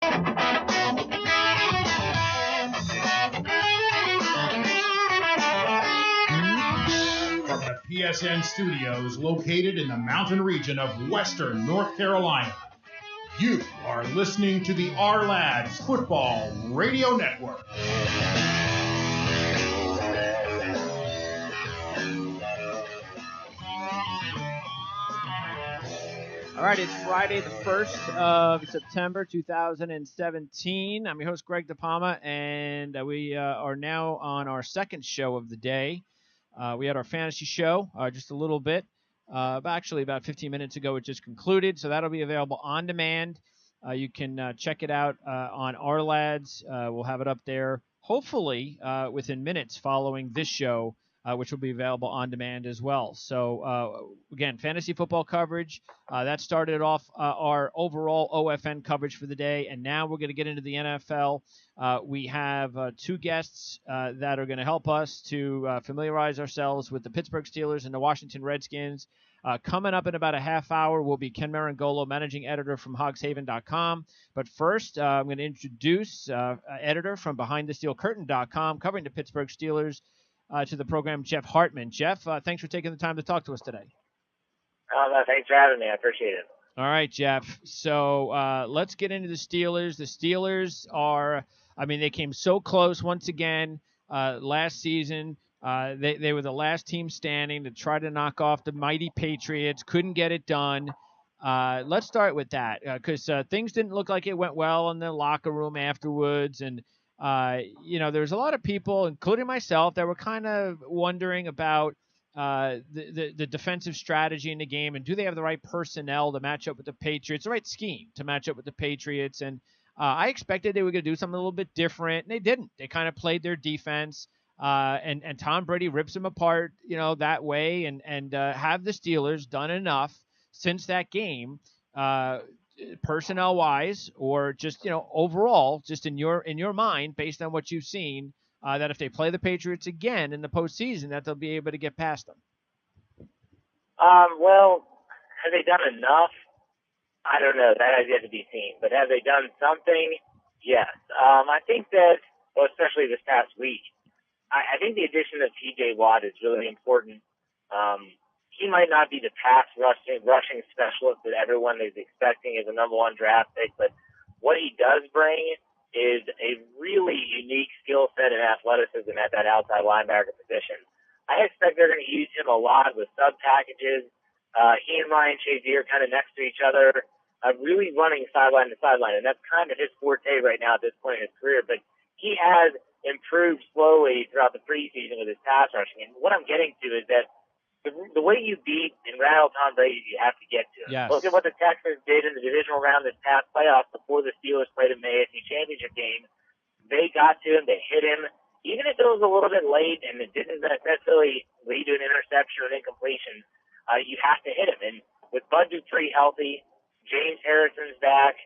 From the PSN studios located in the mountain region of Western North Carolina, you are listening to the Ourlads Football Radio Network. All right, it's Friday, the 1st of September, 2017. I'm your host, Greg DePalma, and we are now on our second show of the day. We had our fantasy show just a little bit, actually about 15 minutes ago. It just concluded, so that'll be available on demand. You can check it out on Ourlads. We'll have it up there, hopefully within minutes following this show, which will be available on demand as well. So, again, fantasy football coverage. That started off our overall OFN coverage for the day, and now we're going to get into the NFL. We have two guests that are going to help us to familiarize ourselves with the Pittsburgh Steelers and the Washington Redskins. Coming up in about a half hour will be Ken Meringolo, managing editor from hogshaven.com. But first, I'm going to introduce editor from BehindTheSteelCurtain.com, covering the Pittsburgh Steelers, to the program, Jeff Hartman. Jeff, thanks for taking the time to talk to us today. Thanks for having me. I appreciate it. All right, Jeff. So let's get into the Steelers. The Steelers are, they came so close once again last season. They were the last team standing to try to knock off the mighty Patriots. Couldn't get it done. Let's start with that because things didn't look like it went well in the locker room afterwards. And there's a lot of people, including myself, that were kind of wondering about the defensive strategy in the game, and do they have the right personnel to match up with the Patriots, the right scheme to match up with the Patriots. And I expected they were going to do something a little bit different, and they didn't. They kind of played their defense, and Tom Brady rips them apart, that way, and have the Steelers done enough since that game, personnel wise, or just overall, just in your mind, based on what you've seen, that if they play the Patriots again in the postseason, that they'll be able to get past them. Well, have they done enough? I don't know. That has yet to be seen. But have they done something? Yes. I think that, especially this past week, I think the addition of T.J. Watt is really important. He might not be the pass rushing specialist that everyone is expecting as a number one draft pick, but what he does bring is a really unique skill set and athleticism at that outside linebacker position. I expect they're going to use him a lot with sub packages. He and Ryan Shazier kind of next to each other, really running sideline to sideline, and that's kind of his forte right now at this point in his career. But he has improved slowly throughout the preseason with his pass rushing. And what I'm getting to is that the way you beat and rattle Tom Brady, you have to get to him. Yes. Look at what the Texans did in the divisional round this past playoff before the Steelers played in the AFC Championship game. They got to him. They hit him. Even if it was a little bit late and it didn't necessarily lead to an interception or an incompletion, you have to hit him. And with Bud Dupree healthy, James Harrison's back,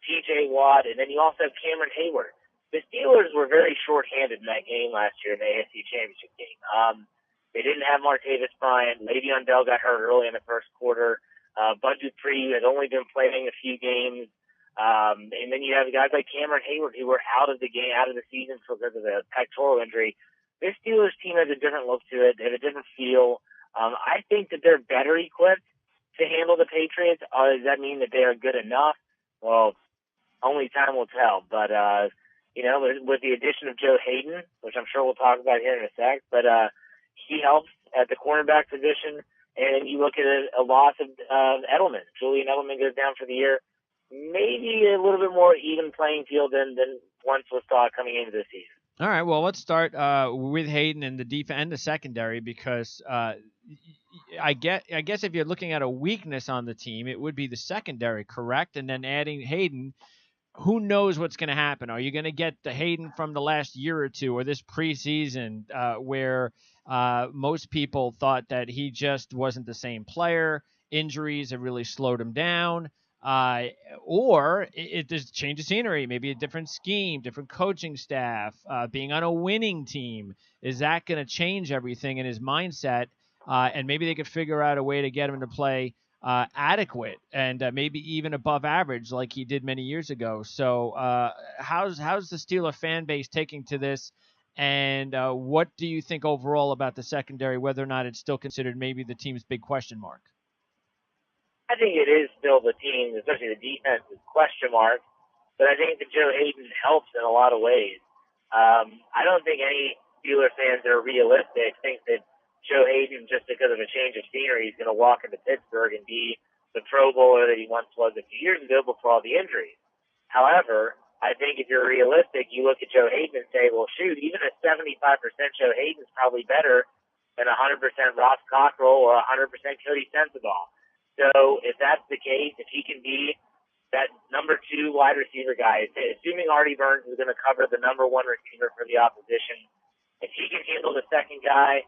T.J. Watt, and then you also have Cameron Hayward. The Steelers were very shorthanded in that game last year in the AFC Championship game. They didn't have Martavis Bryant. Le'Veon Bell got hurt early in the first quarter. Bud Dupree had only been playing a few games. And then you have guys like Cameron Hayward who were out of the game, out of the season because of a pectoral injury. This Steelers team has a different look to it. They have a different feel. I think that they're better equipped to handle the Patriots. Does that mean that they are good enough? Well, only time will tell. But, with the addition of Joe Hayden, which I'm sure we'll talk about here in a sec, but he helps at the cornerback position. And you look at a loss of Edelman. Julian Edelman goes down for the year. Maybe a little bit more even playing field than once was thought coming into the season. All right, well, let's start with Hayden and the defense and the secondary because I guess if you're looking at a weakness on the team, it would be the secondary, correct? And then adding Hayden, who knows what's going to happen? Are you going to get the Hayden from the last year or two or this preseason where most people thought that he just wasn't the same player? Injuries have really slowed him down. Or it just change of scenery, maybe a different scheme, different coaching staff, being on a winning team. Is that going to change everything in his mindset? And maybe they could figure out a way to get him to play adequate and maybe even above average like he did many years ago. So how's the Steeler fan base taking to this? And what do you think overall about the secondary, whether or not it's still considered maybe the team's big question mark? I think it is still the team, especially the defense's question mark. But I think that Joe Hayden helps in a lot of ways. I don't think any Steeler fans that are realistic think that Joe Hayden, just because of a change of scenery, is going to walk into Pittsburgh and be the Pro Bowler that he once was a few years ago before all the injuries. However, I think if you're realistic, you look at Joe Hayden and say, well, shoot, even a 75% Joe Hayden is probably better than 100% Ross Cockrell or 100% Cody Sensabaugh. So if that's the case, if he can be that number 2 wide receiver guy, assuming Artie Burns is going to cover the number 1 receiver for the opposition, if he can handle the second guy,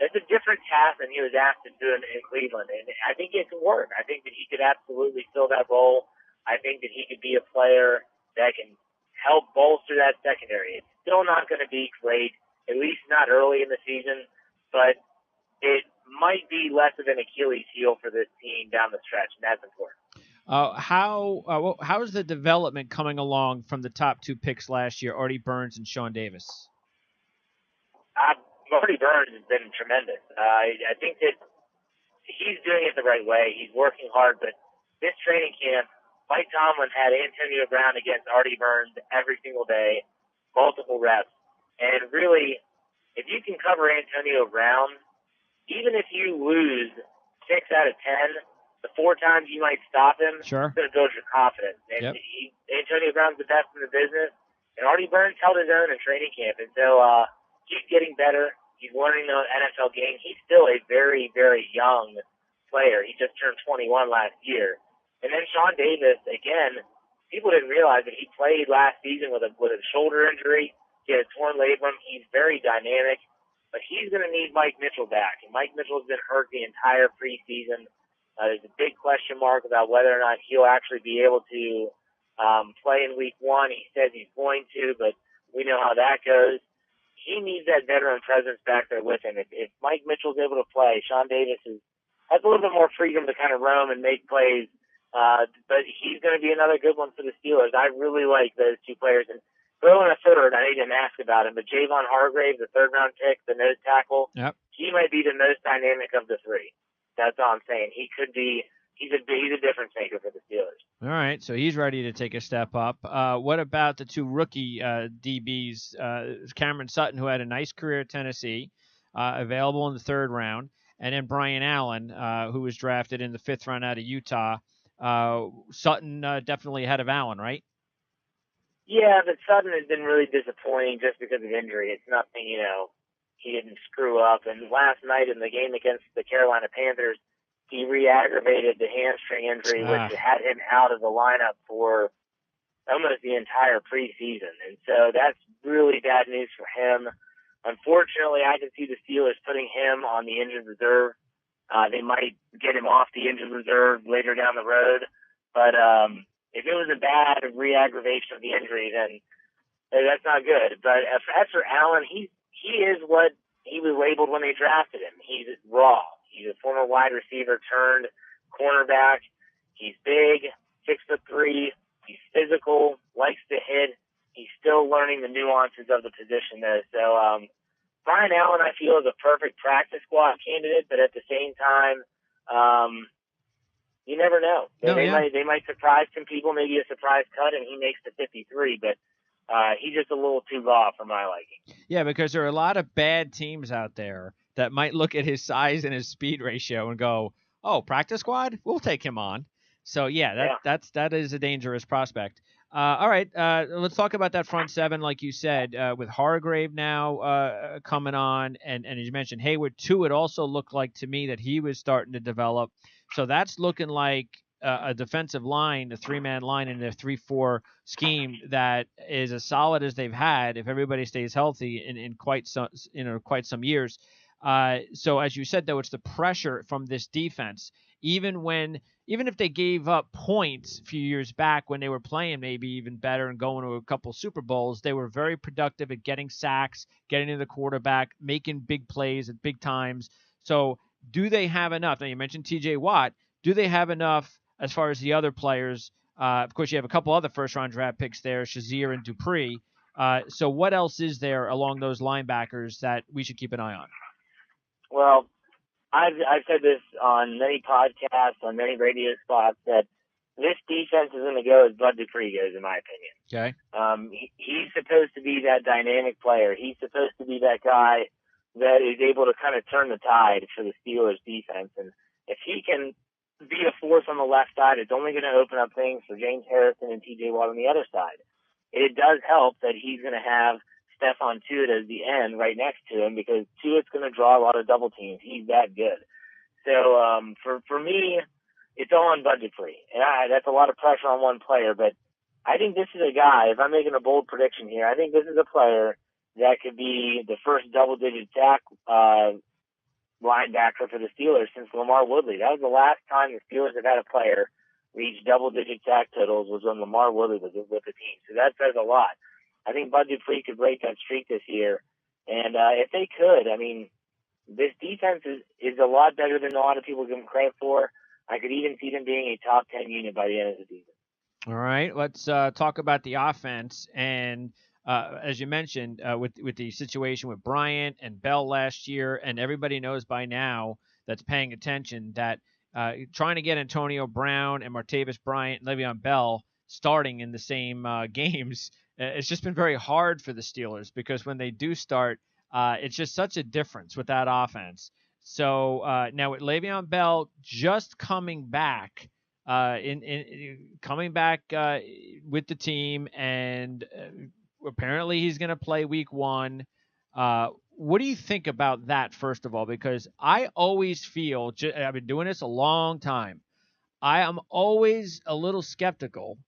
that's a different task than he was asked to do in Cleveland. And I think it can work. I think that he could absolutely fill that role. I think that he could be a player that can help bolster that secondary. It's still not going to be great, at least not early in the season, but it might be less of an Achilles heel for this team down the stretch, and that's important. How's the development coming along from the top 2 picks last year, Artie Burns and Sean Davis? Artie Burns has been tremendous. I think that he's doing it the right way. He's working hard, but this training camp, Mike Tomlin had Antonio Brown against Artie Burns every single day, multiple reps. And really, if you can cover Antonio Brown, even if you lose 6 out of 10, the 4 times you might stop him, sure, it's going to build your confidence. And Antonio Brown's the best in the business, and Artie Burns held his own in training camp. And so he's getting better. He's learning the NFL game. He's still a very, very young player. He just turned 21 last year. And then Sean Davis, again, people didn't realize that he played last season with a shoulder injury. He had a torn labrum. He's very dynamic, but he's going to need Mike Mitchell back. And Mike Mitchell's been hurt the entire preseason. There's a big question mark about whether or not he'll actually be able to play in week 1. He says he's going to, but we know how that goes. He needs that veteran presence back there with him. If Mike Mitchell's able to play, Sean Davis has a little bit more freedom to kind of roam and make plays. But he's going to be another good one for the Steelers. I really like those 2 players. And throw in a third, I didn't ask about him, but Javon Hargrave, the 3rd-round pick, the nose tackle, he might be the most dynamic of the 3. That's all I'm saying. He could be. He's a difference maker for the Steelers. All right, so he's ready to take a step up. What about the 2 rookie DBs, Cameron Sutton, who had a nice career at Tennessee, available in the 3rd round, and then Brian Allen, who was drafted in the 5th round out of Utah. Sutton definitely ahead of Allen, right? Yeah, but Sutton has been really disappointing just because of injury. It's nothing, he didn't screw up. And last night in the game against the Carolina Panthers, he re-aggravated the hamstring injury, which had him out of the lineup for almost the entire preseason. And so that's really bad news for him. Unfortunately, I can see the Steelers putting him on the injured reserve. They might get him off the injured reserve later down the road. But if it was a bad re-aggravation of the injury, then that's not good. But as for Allen, he is what he was labeled when they drafted him. He's raw. He's a former wide receiver turned cornerback. He's big, 6'3". He's physical, likes to hit. He's still learning the nuances of the position, though. So Brian Allen, I feel, is a perfect practice squad candidate, but at the same time, you never know. They might surprise some people, maybe a surprise cut, and he makes the 53, but he's just a little too raw for my liking. Yeah, because there are a lot of bad teams out there that might look at his size and his speed ratio and go, oh, practice squad? We'll take him on. So, that is a dangerous prospect. All right, let's talk about that front 7, like you said, with Hargrave now coming on, and as you mentioned, Hayward, too. It also looked like to me that he was starting to develop. So that's looking like a defensive line, a 3-man line in their 3-4 scheme that is as solid as they've had if everybody stays healthy in quite some years. So as you said, though, it's the pressure from this defense. Even if they gave up points a few years back when they were playing maybe even better and going to a couple Super Bowls, they were very productive at getting sacks, getting to the quarterback, making big plays at big times. So do they have enough? Now, you mentioned T.J. Watt. do they have enough as far as the other players? Of course, you have a couple other first-round draft picks there, Shazier and Dupree. So what else is there along those linebackers that we should keep an eye on? Well, I've said this on many podcasts, on many radio spots, that this defense is going to go as Bud Dupree goes, in my opinion. Okay. He's supposed to be that dynamic player. He's supposed to be that guy that is able to kind of turn the tide for the Steelers defense. And if he can be a force on the left side, it's only going to open up things for James Harrison and TJ Watt on the other side. It does help that he's going to have Stephon Tuitt as the end right next to him, because Tuitt's going to draw a lot of double teams. He's that good. So for me, it's all on Bud Dupree. And that's a lot of pressure on one player, but I think this is a guy, if I'm making a bold prediction here, I think this is a player that could be the first double-digit sack linebacker for the Steelers since Lamar Woodley. That was the last time the Steelers have had a player reach double-digit sack totals, was when Lamar Woodley was with the team. So that says a lot. I think Bud Dupree could break that streak this year. And if they could, I mean, this defense is a lot better than a lot of people give them credit for. I could even see them being a top 10 unit by the end of the season. All right, let's talk about the offense. And as you mentioned, with the situation with Bryant and Bell last year, and everybody knows by now that's paying attention that trying to get Antonio Brown and Martavis Bryant and Le'Veon Bell starting in the same games, it's just been very hard for the Steelers, because when they do start, it's just such a difference with that offense. So now with Le'Veon Bell just coming back, coming back with the team, and apparently he's going to play week 1. What do you think about that, first of all? Because I always feel, I've been doing this a long time, I am always a little skeptical,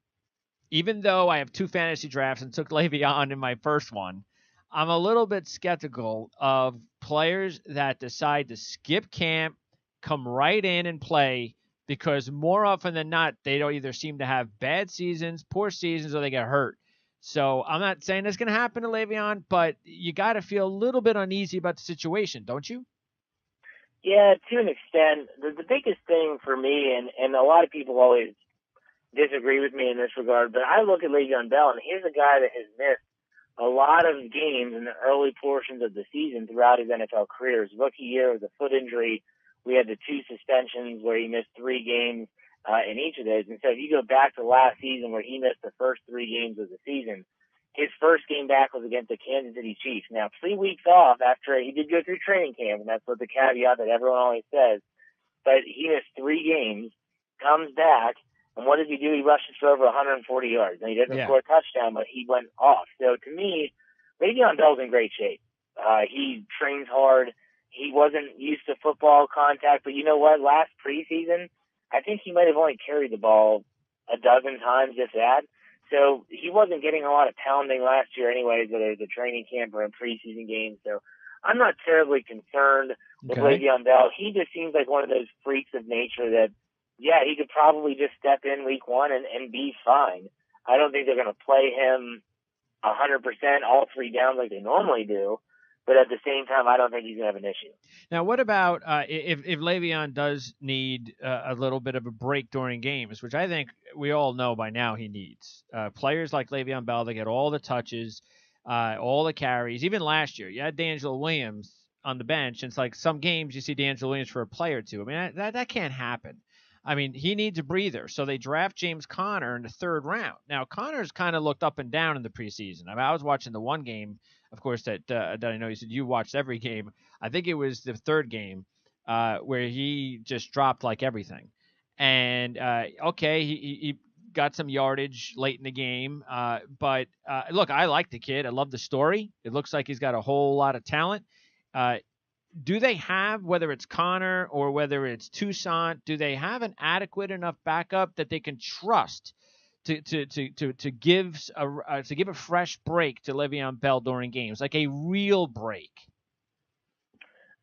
even though I have 2 fantasy drafts and took Le'Veon in my first one. I'm a little bit skeptical of players that decide to skip camp, come right in and play, because more often than not, they don't either seem to have bad seasons, poor seasons, or they get hurt. So I'm not saying that's going to happen to Le'Veon, but you got to feel a little bit uneasy about the situation, don't you? Yeah, to an extent. The biggest thing for me, and a lot of people always disagree with me in this regard, but I look at Le'Veon Bell, and here's a guy that has missed a lot of games in the early portions of the season throughout his NFL career. His rookie year was a foot injury. We had the 2 suspensions where he missed 3 games in each of those. And so if you go back to last season where he missed the first 3 games of the season, his first game back was against the Kansas City Chiefs. Now, 3 weeks off after he did go through training camp, and that's what the caveat that everyone always says, but he missed 3 games, comes back, and what does he do? He rushes for over 140 yards. And he doesn't score a touchdown, but he went off. So to me, Le'Veon Bell's in great shape. He trains hard. He wasn't used to football contact, but you know what? Last preseason, I think he might have only carried the ball a dozen times, if that. So he wasn't getting a lot of pounding last year anyways, whether it was a training camp or in preseason games. So I'm not terribly concerned with Le'Veon Bell. He just seems like one of those freaks of nature that, yeah, he could probably just step in week 1 and be fine. I don't think they're going to play him 100% all 3 downs like they normally do. But at the same time, I don't think he's going to have an issue. Now, what about if Le'Veon does need a little bit of a break during games, which I think we all know by now he needs. Players like Le'Veon Bell, they get all the touches, all the carries. Even last year, you had D'Angelo Williams on the bench. And it's like some games you see D'Angelo Williams for a play or 2. I mean, that can't happen. I mean, he needs a breather. So they draft James Conner in the 3rd round. Now, Conner's kind of looked up and down in the preseason. I mean, I was watching the one game, of course, that I know you said you watched every game. I think it was the 3rd game where he just dropped like everything. And, he got some yardage late in the game. But look, I like the kid. I love the story. It looks like he's got a whole lot of talent. Do they have, whether it's Connor or whether it's Toussaint, do they have an adequate enough backup that they can trust to give a fresh break to Le'Veon Bell during games, like a real break?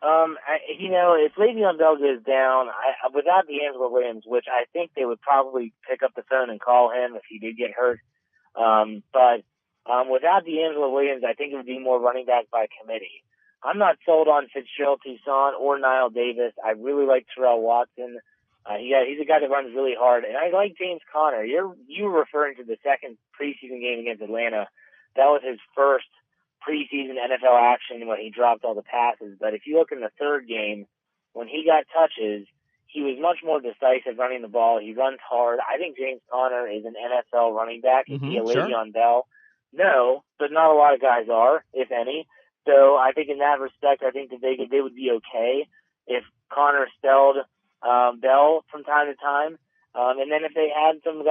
If Le'Veon Bell goes down, without D'Angelo Williams, which I think they would probably pick up the phone and call him if he did get hurt, but without D'Angelo Williams, I think it would be more running back by committee. I'm not sold on Fitzgerald Toussaint or Niall Davis. I really like Terrell Watson. He's a guy that runs really hard, and I like James Conner. You were referring to the second preseason game against Atlanta. That was his first preseason NFL action when he dropped all the passes. But if you look in the third game, when he got touches, he was much more decisive running the ball. He runs hard. I think James Conner is an NFL running back. Is he a Le'Veon Bell? No, but not a lot of guys are, if any. So I think in that respect, I think that they would be okay if Conner spelled Bell from time to time. And then if they had someone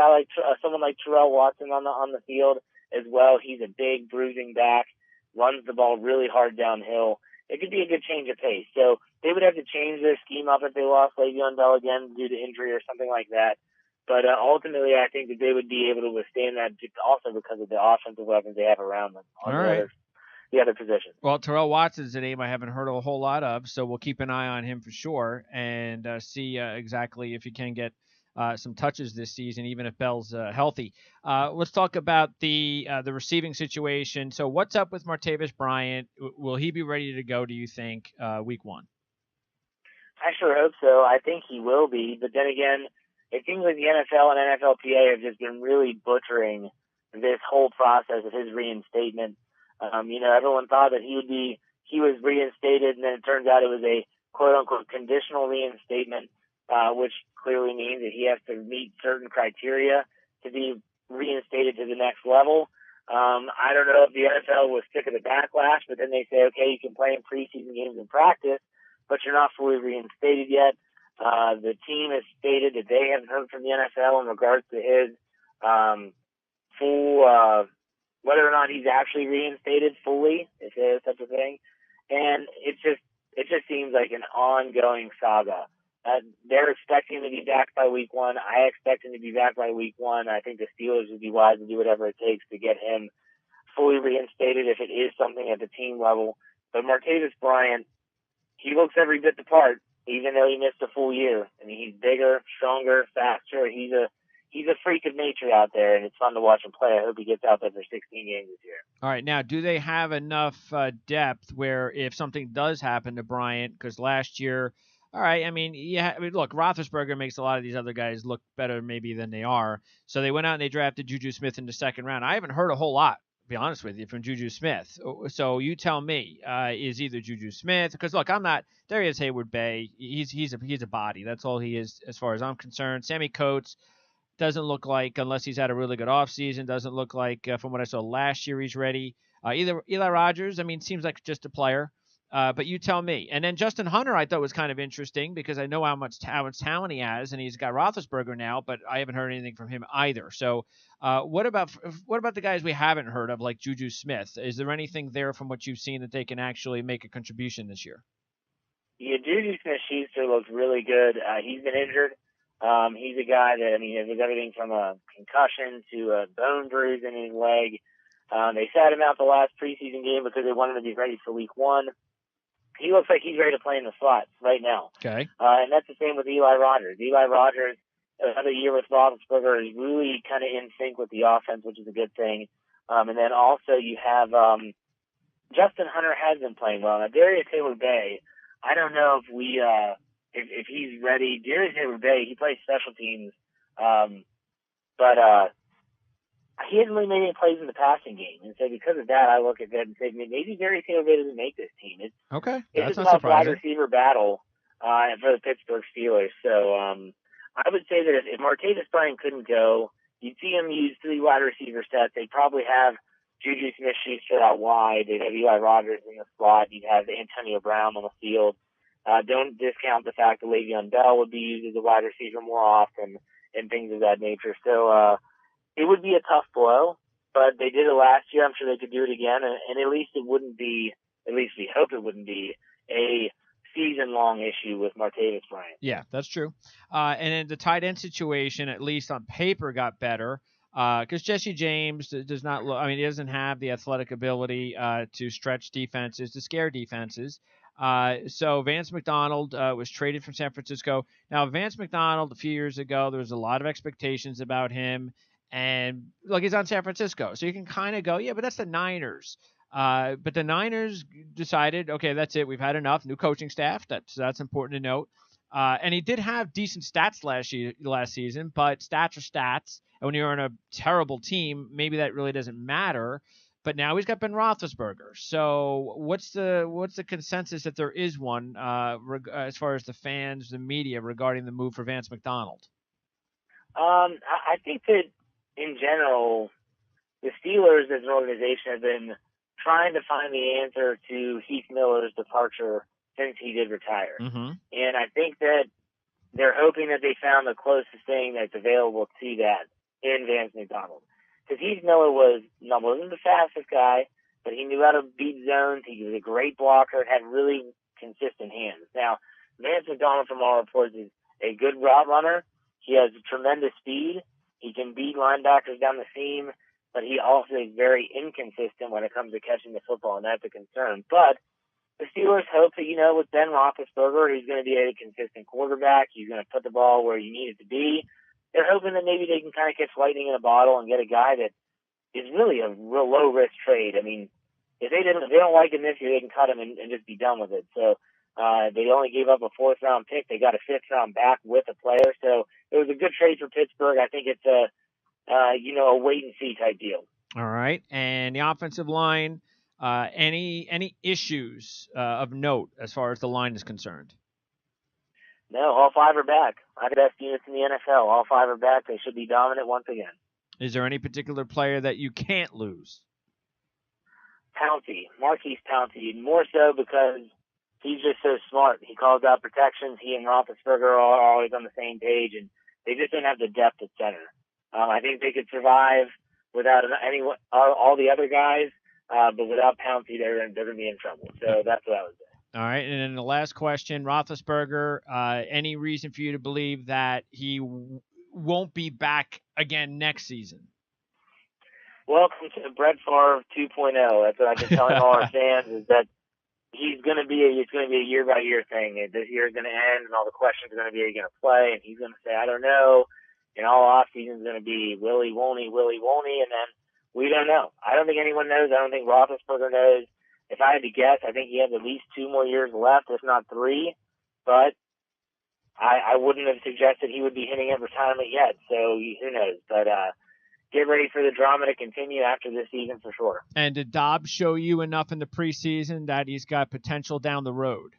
like Terrell Watson on the field as well, he's a big bruising back, runs the ball really hard downhill. It could be a good change of pace. So they would have to change their scheme up if they lost Le'Veon Bell again due to injury or something like that. But ultimately, I think that they would be able to withstand that also because of the offensive weapons they have around them on the other positions. Well, Terrell Watson's a name I haven't heard a whole lot of, so we'll keep an eye on him for sure and see exactly if he can get some touches this season, even if Bell's healthy. Let's talk about the receiving situation. So what's up with Martavis Bryant? Will he be ready to go, do you think, week one? I sure hope so. I think he will be. But then again, it seems like the NFL and NFLPA have just been really butchering this whole process of his reinstatement. Everyone thought that he was reinstated, and then it turns out it was a quote-unquote conditional reinstatement, which clearly means that he has to meet certain criteria to be reinstated to the next level. I don't know if the NFL was sick of the backlash, but then they say, okay, you can play in preseason games in practice, but you're not fully reinstated yet. The team has stated that they haven't heard from the NFL in regards to his full whether or not he's actually reinstated fully, if there is such a thing. And it just seems like an ongoing saga. They're expecting him to be back by week one. I expect him to be back by week one. I think the Steelers would be wise to do whatever it takes to get him fully reinstated if it is something at the team level. But Martavis Bryant, he looks every bit the part, even though he missed a full year. I mean, he's bigger, stronger, faster. He's a freak of nature out there, and it's fun to watch him play. I hope he gets out there for 16 games this year. All right, now, do they have enough depth where if something does happen to Bryant, because last year, all right, look, Roethlisberger makes a lot of these other guys look better maybe than they are. So they went out and they drafted Juju Smith in the second round. I haven't heard a whole lot, to be honest with you, from Juju Smith. So you tell me, is either Juju Smith, because look, there he is, Hayward-Bay. He's a body. That's all he is as far as I'm concerned. Sammy Coates doesn't look like, unless he's had a really good offseason, doesn't look like, from what I saw last year, he's ready. Either Eli Rogers, seems like just a player. But you tell me. And then Justin Hunter, I thought was kind of interesting because I know how much talent he has, and he's got Roethlisberger now, but I haven't heard anything from him either. So what about the guys we haven't heard of, like Juju Smith? Is there anything there from what you've seen that they can actually make a contribution this year? Yeah, Juju Smith-Schuster looks really good. He's been injured. He's a guy that, it was everything from a concussion to a bone bruise in his leg. They sat him out the last preseason game because they wanted to be ready for week one. He looks like he's ready to play in the slot right now. Okay. And that's the same with Eli Rogers. Eli Rogers, another year with Roethlisberger, is really kind of in sync with the offense, which is a good thing. And then also you have Justin Hunter has been playing well. Now, Darius Hayward-Bay, I don't know if he's ready. Darius Hayward-Bay, he plays special teams, but he hasn't really made any plays in the passing game. And so because of that, I look at that and say, maybe Darius Hayward-Bay doesn't make this team. It's a tough wide receiver battle for the Pittsburgh Steelers. So I would say that if Martavis Bryant couldn't go, you'd see him use 3 wide receiver sets. They'd probably have Juju Smith-Schuster out wide. They'd have Eli Rogers in the slot. You'd have Antonio Brown on the field. Don't discount the fact that Le'Veon Bell would be used as a wide receiver more often and things of that nature. So it would be a tough blow, but they did it last year. I'm sure they could do it again, and at least it wouldn't be, at least we hope it wouldn't be, a season-long issue with Martavis Bryant. Yeah, that's true. And then the tight end situation, at least on paper, got better because Jesse James does not look, he doesn't have the athletic ability to stretch defenses, to scare defenses. So Vance McDonald was traded from San Francisco. Now, Vance McDonald, a few years ago, there was a lot of expectations about him. And look, he's on San Francisco. So you can kind of go, yeah, but that's the Niners. But the Niners decided, okay, that's it. We've had enough. New coaching staff. That's important to note. And he did have decent stats last season, but stats are stats. And when you're on a terrible team, maybe that really doesn't matter. But now he's got Ben Roethlisberger. So what's the consensus, if there is one, as far as the fans, the media, regarding the move for Vance McDonald? I think that in general, the Steelers as an organization have been trying to find the answer to Heath Miller's departure since he did retire. Mm-hmm. And I think that they're hoping that they found the closest thing that's available to that in Vance McDonald. Because Heath Miller wasn't the fastest guy, but he knew how to beat zones. He was a great blocker and had really consistent hands. Now, Vance McDonald, from all reports, is a good route runner. He has tremendous speed. He can beat linebackers down the seam, but he also is very inconsistent when it comes to catching the football, and that's a concern. But the Steelers hope that, with Ben Roethlisberger, he's going to be a consistent quarterback. He's going to put the ball where you need it to be. They're hoping that maybe they can kind of catch lightning in a bottle and get a guy that is really a real low-risk trade. I mean, if they don't like him this year, they can cut him and just be done with it. So they only gave up a 4th-round pick. They got a 5th-round back with a player. So it was a good trade for Pittsburgh. I think it's a wait-and-see type deal. All right. And the offensive line, any issues of note as far as the line is concerned? No, all 5 are back. I have the best units in the NFL. All 5 are back. They should be dominant once again. Is there any particular player that you can't lose? Marquise Pouncey, more so because he's just so smart. He calls out protections. He and Roethlisberger are always on the same page, and they just don't have the depth at center. I think they could survive without all the other guys, but without Pouncey, they're going to be in trouble. So that's what I would say. All right, and then the last question, Roethlisberger, any reason for you to believe that he won't be back again next season? Welcome to Brett Favre 2.0. That's what I've been telling all our fans, is that it's going to be a year-by-year thing. This year is going to end, and all the questions are going to be, are you going to play? And he's going to say, I don't know. And all offseason is going to be Willie, won't he, and then we don't know. I don't think anyone knows. I don't think Roethlisberger knows. If I had to guess, I think he has at least 2 more years left, if not 3. But I wouldn't have suggested he would be hitting at retirement yet. So who knows? But get ready for the drama to continue after this season for sure. And did Dobbs show you enough in the preseason that he's got potential down the road?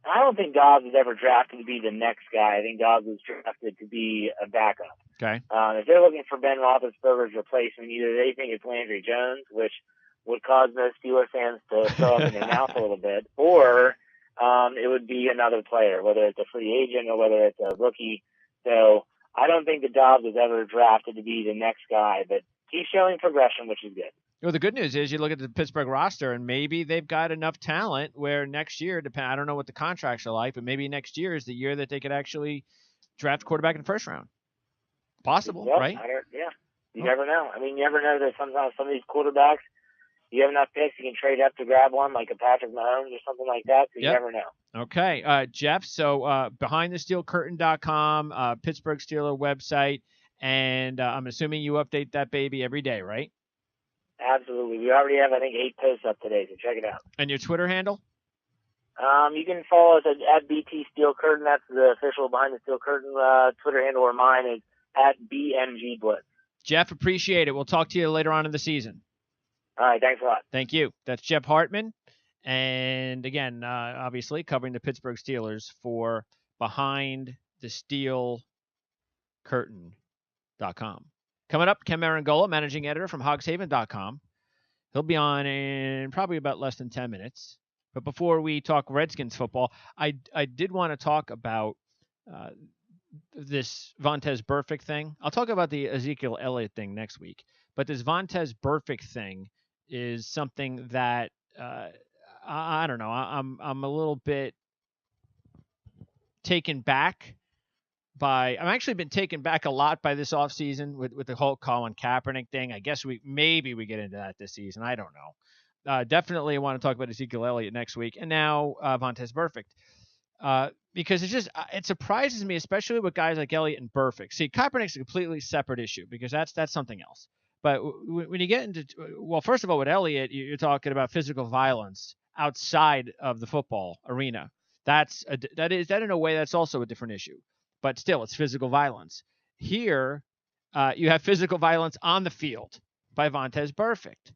I don't think Dobbs was ever drafted to be the next guy. I think Dobbs was drafted to be a backup. Okay. If they're looking for Ben Roethlisberger's replacement, either they think it's Landry Jones, which would cause most Steelers fans to throw up in their mouth a little bit, or it would be another player, whether it's a free agent or whether it's a rookie. So I don't think that Dobbs was ever drafted to be the next guy, but he's showing progression, which is good. Well, the good news is you look at the Pittsburgh roster, and maybe they've got enough talent where next year, I don't know what the contracts are like, but maybe next year is the year that they could actually draft quarterback in the first round. Possible, right? You never know. I mean, you never know that sometimes some of these quarterbacks, you have enough picks, you can trade up to grab one, like a Patrick Mahomes or something like that, so you never know. Okay, Jeff, so BehindTheSteelCurtain.com, Pittsburgh Steeler website, and I'm assuming you update that baby every day, right? Absolutely. We already have, I think, 8 posts up today, so check it out. And your Twitter handle? You can follow us at BT Steel Curtain. That's the official Behind the Steel Curtain Twitter handle, or mine is at BMG Blitz. Jeff, appreciate it. We'll talk to you later on in the season. All right, thanks a lot. Thank you. That's Jeff Hartman. And again, obviously covering the Pittsburgh Steelers for BehindTheSteelCurtain.com. Coming up, Ken Meringolo, managing editor from hogshaven.com. He'll be on in probably about less than 10 minutes. But before we talk Redskins football, I did want to talk about this Vontaze Burfict thing. I'll talk about the Ezekiel Elliott thing next week. But this Vontaze Burfict thing is something that I don't know. I'm a little bit taken back by. I've actually been taken back a lot by this offseason with the whole Colin Kaepernick thing. I guess we get into that this season. I don't know. Definitely want to talk about Ezekiel Elliott next week, and now Vontaze Burfict. Because it surprises me, especially with guys like Elliott and Burfict. See, Kaepernick's a completely separate issue because that's something else. But when you get into, well, first of all, with Elliott, you're talking about physical violence outside of the football arena. That in a way, that's also a different issue. But still, it's physical violence. Here, you have physical violence on the field by Vontaze Burfict.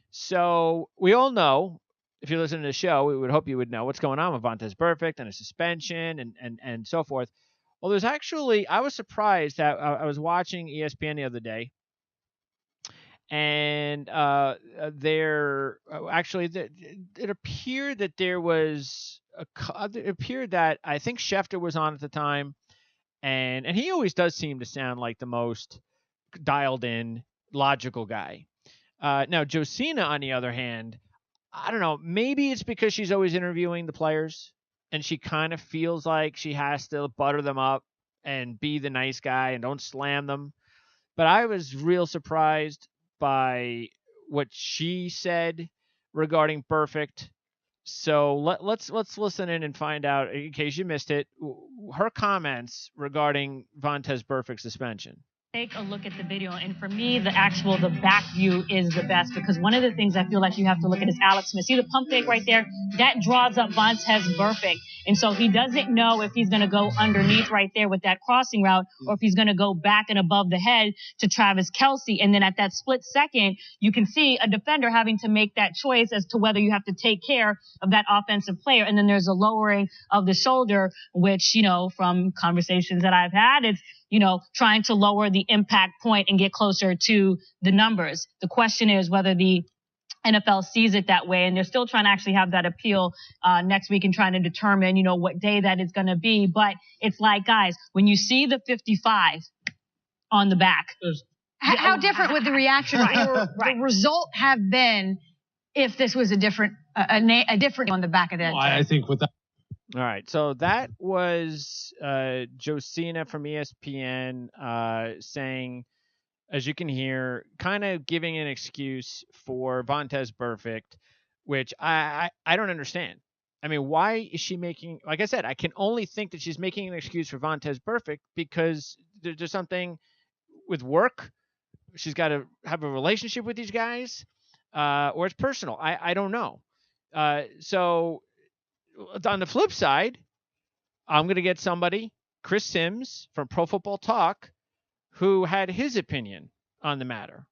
So we all know, if you're listening to the show, we would hope you would know what's going on with Vontaze Burfict and a suspension and so forth. Well, there's actually, I was surprised that I was watching ESPN the other day, and it appeared that there was it appeared that I think Schefter was on at the time, and he always does seem to sound like the most dialed in, logical guy. Now Josina, on the other hand, I don't know, maybe it's because she's always interviewing the players and she kind of feels like she has to butter them up and be the nice guy and don't slam them. But I was real surprised by what she said regarding Burfict. So let's listen in and find out, in case you missed it, her comments regarding Vontaze Burfict's suspension. Take a look at the video, and for me, the back view is the best, because one of the things I feel like you have to look at is Alex Smith. See the pump fake right there? That draws up Vontaze Burfict, and so he doesn't know if he's going to go underneath right there with that crossing route, or if he's going to go back and above the head to Travis Kelce. And then at that split second, you can see a defender having to make that choice as to whether you have to take care of that offensive player. And then there's a lowering of the shoulder, which, from conversations that I've had, it's, trying to lower the impact point and get closer to the numbers. The question is whether the NFL sees it that way, and they're still trying to actually have that appeal next week and trying to determine, what day that is going to be. But it's like, guys, when you see the 55 on the back, how different would the reaction or the result have been if this was a different on the back of that? Well, I think with that. All right, so that was Josina from ESPN saying, as you can hear, kind of giving an excuse for Vontaze Burfict, which I don't understand. I mean, why is she making, like I said, I can only think that she's making an excuse for Vontaze Burfict because there's something with work. She's got to have a relationship with these guys, or it's personal. I don't know. So on the flip side, I'm going to get somebody, Chris Sims from Pro Football Talk, who had his opinion on the matter.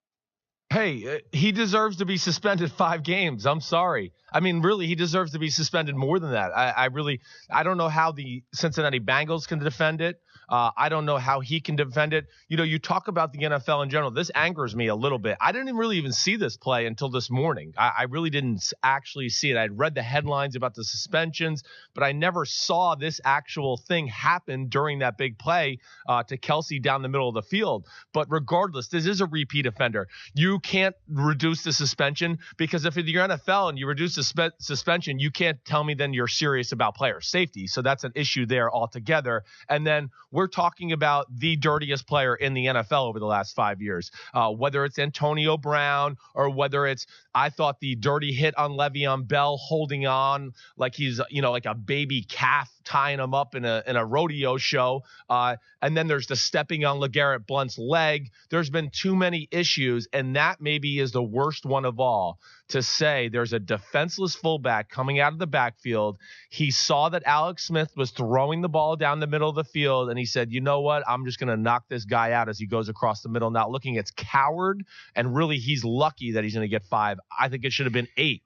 Hey, he deserves to be suspended 5 games. I'm sorry. I mean, really, he deserves to be suspended more than that. I don't know how the Cincinnati Bengals can defend it. I don't know how he can defend it. You talk about the NFL in general. This angers me a little bit. I didn't really even see this play until this morning. I really didn't actually see it. I'd read the headlines about the suspensions, but I never saw this actual thing happen during that big play to Kelce down the middle of the field. But regardless, this is a repeat offender. You can't reduce the suspension, because if you're NFL and you reduce the suspension, you can't tell me then you're serious about player safety. So that's an issue there altogether. And then we're talking about the dirtiest player in the NFL over the last 5 years, whether it's Antonio Brown or whether it's, I thought, the dirty hit on Le'Veon Bell, holding on like he's, like a baby calf, tying him up in a rodeo show. And then there's the stepping on LeGarrette Blount's leg. There's been too many issues, and that maybe is the worst one of all, to say there's a defenseless fullback coming out of the backfield. He saw that Alex Smith was throwing the ball down the middle of the field, and he said, you know what, I'm just going to knock this guy out as he goes across the middle. Not looking, it's coward, and really he's lucky that he's going to get 5. I think it should have been 8.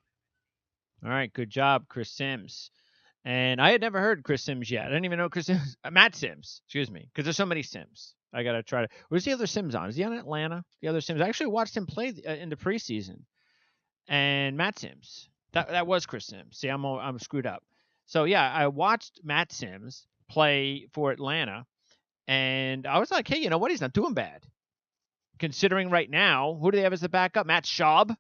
All right, good job, Chris Sims. And I had never heard Chris Sims yet. I didn't even know Chris Sims. Matt Sims, excuse me, because there's so many Sims. I got to try to. Where's the other Sims on? Is he on Atlanta? The other Sims. I actually watched him play in the preseason. And Matt Sims. That was Chris Sims. See, I'm screwed up. So, yeah, I watched Matt Sims play for Atlanta. And I was like, hey, you know what? He's not doing bad. Considering right now, who do they have as the backup? Matt Schaub.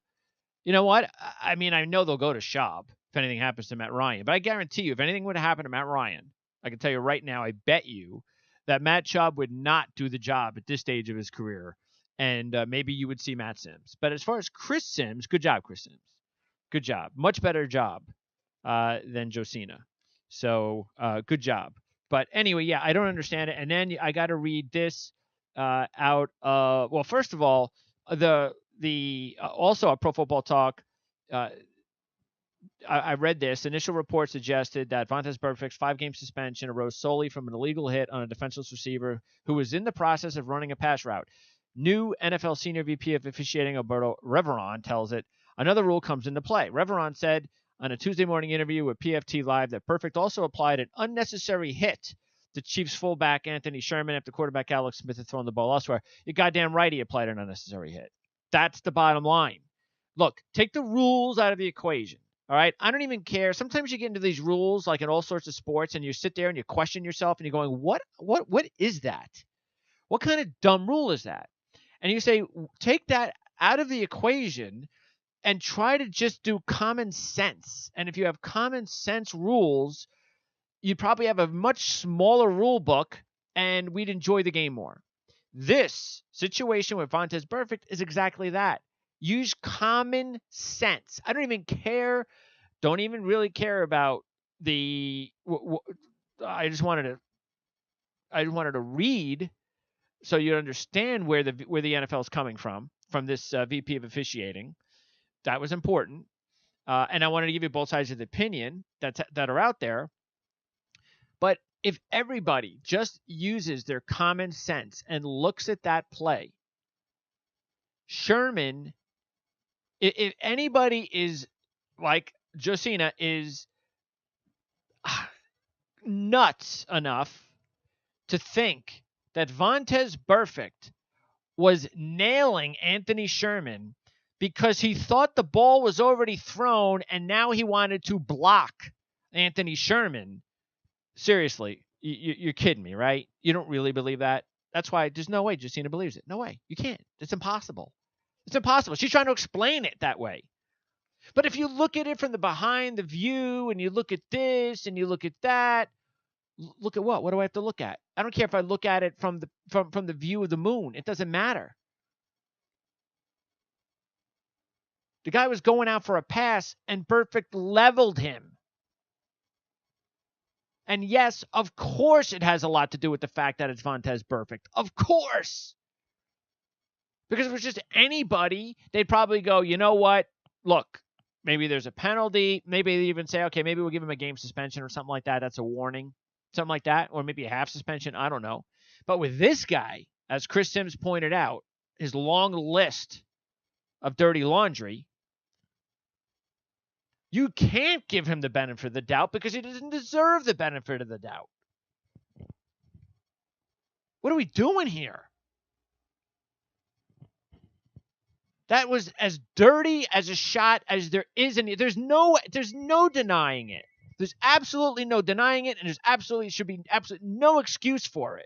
You know what? I mean, I know they'll go to Schaub if anything happens to Matt Ryan. But I guarantee you, if anything would have happened to Matt Ryan, I can tell you right now, I bet you that Matt Schaub would not do the job at this stage of his career. And maybe you would see Matt Sims. But as far as Chris Sims, good job, Chris Sims. Good job. Much better job than Josina. So good job. But anyway, yeah, I don't understand it. And then I got to read this out of, well, first of all, the also a Pro Football Talk, I read this. Initial report suggested that Vontaze Burfict's 5-game suspension arose solely from an illegal hit on a defenseless receiver who was in the process of running a pass route. New NFL Senior VP of Officiating Alberto Reveron tells it another rule comes into play. Reveron said on a Tuesday morning interview with PFT Live that Burfict also applied an unnecessary hit to Chiefs fullback Anthony Sherman after quarterback Alex Smith had thrown the ball elsewhere. You're goddamn right he applied an unnecessary hit. That's the bottom line. Look, take the rules out of the equation. All right? I don't even care. Sometimes you get into these rules like in all sorts of sports and you sit there and you question yourself and you're going, what is that? What kind of dumb rule is that? And you say, take that out of the equation and try to just do common sense. And if you have common sense rules, you'd probably have a much smaller rule book and we'd enjoy the game more. This situation with Vontaze Burfict is exactly that. Use common sense. I don't even care. Don't even really care about the. I just wanted to read so you understand where the NFL is coming from this VP of officiating. That was important, and I wanted to give you both sides of the opinion that are out there. But if everybody just uses their common sense and looks at that play, Sherman. If anybody is like Josina is nuts enough to think that Vontaze Burfict was nailing Anthony Sherman because he thought the ball was already thrown and now he wanted to block Anthony Sherman, seriously, you're kidding me, right? You don't really believe that? That's why there's no way Josina believes it. No way. You can't. It's impossible. It's impossible. She's trying to explain it that way. But if you look at it from the behind the view and you look at this and you look at that, look at what? What do I have to look at? I don't care if I look at it from the view of the moon. It doesn't matter. The guy was going out for a pass and Burfict leveled him. And yes, of course it has a lot to do with the fact that it's Vontaze Burfict. Of course. Because if it was just anybody, they'd probably go, you know what? Look, maybe there's a penalty. Maybe they even say, okay, maybe we'll give him a game suspension or something like that. That's a warning. Something like that. Or maybe a half suspension. I don't know. But with this guy, as Chris Sims pointed out, his long list of dirty laundry, you can't give him the benefit of the doubt because he doesn't deserve the benefit of the doubt. What are we doing here? That was as dirty as a shot as there is any. There's no denying it. There's absolutely no denying it, and should be no excuse for it.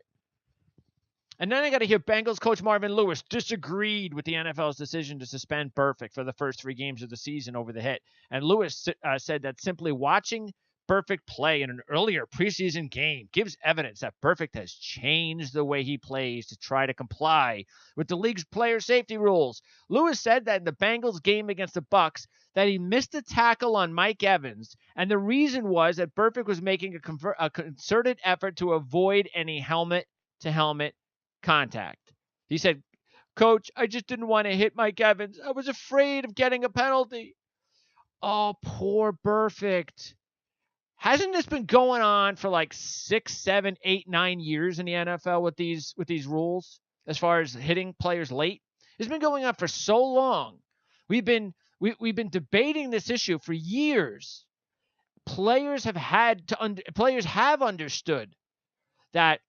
And then I got to hear Bengals coach Marvin Lewis disagreed with the NFL's decision to suspend Burfict for the first 3 games of the season over the hit. And Lewis said that simply watching Burfict play in an earlier preseason game gives evidence that Burfict has changed the way he plays to try to comply with the league's player safety rules. Lewis said that in the Bengals game against the Bucs that he missed a tackle on Mike Evans, and the reason was that Burfict was making a concerted effort to avoid any helmet-to-helmet contact. He said, "Coach, I just didn't want to hit Mike Evans. I was afraid of getting a penalty." Oh, poor Burfict. Hasn't this been going on for like 6, 7, 8, 9 years in the NFL with these rules as far as hitting players late? It's been going on for so long. We've been debating this issue for years. Players have understood that,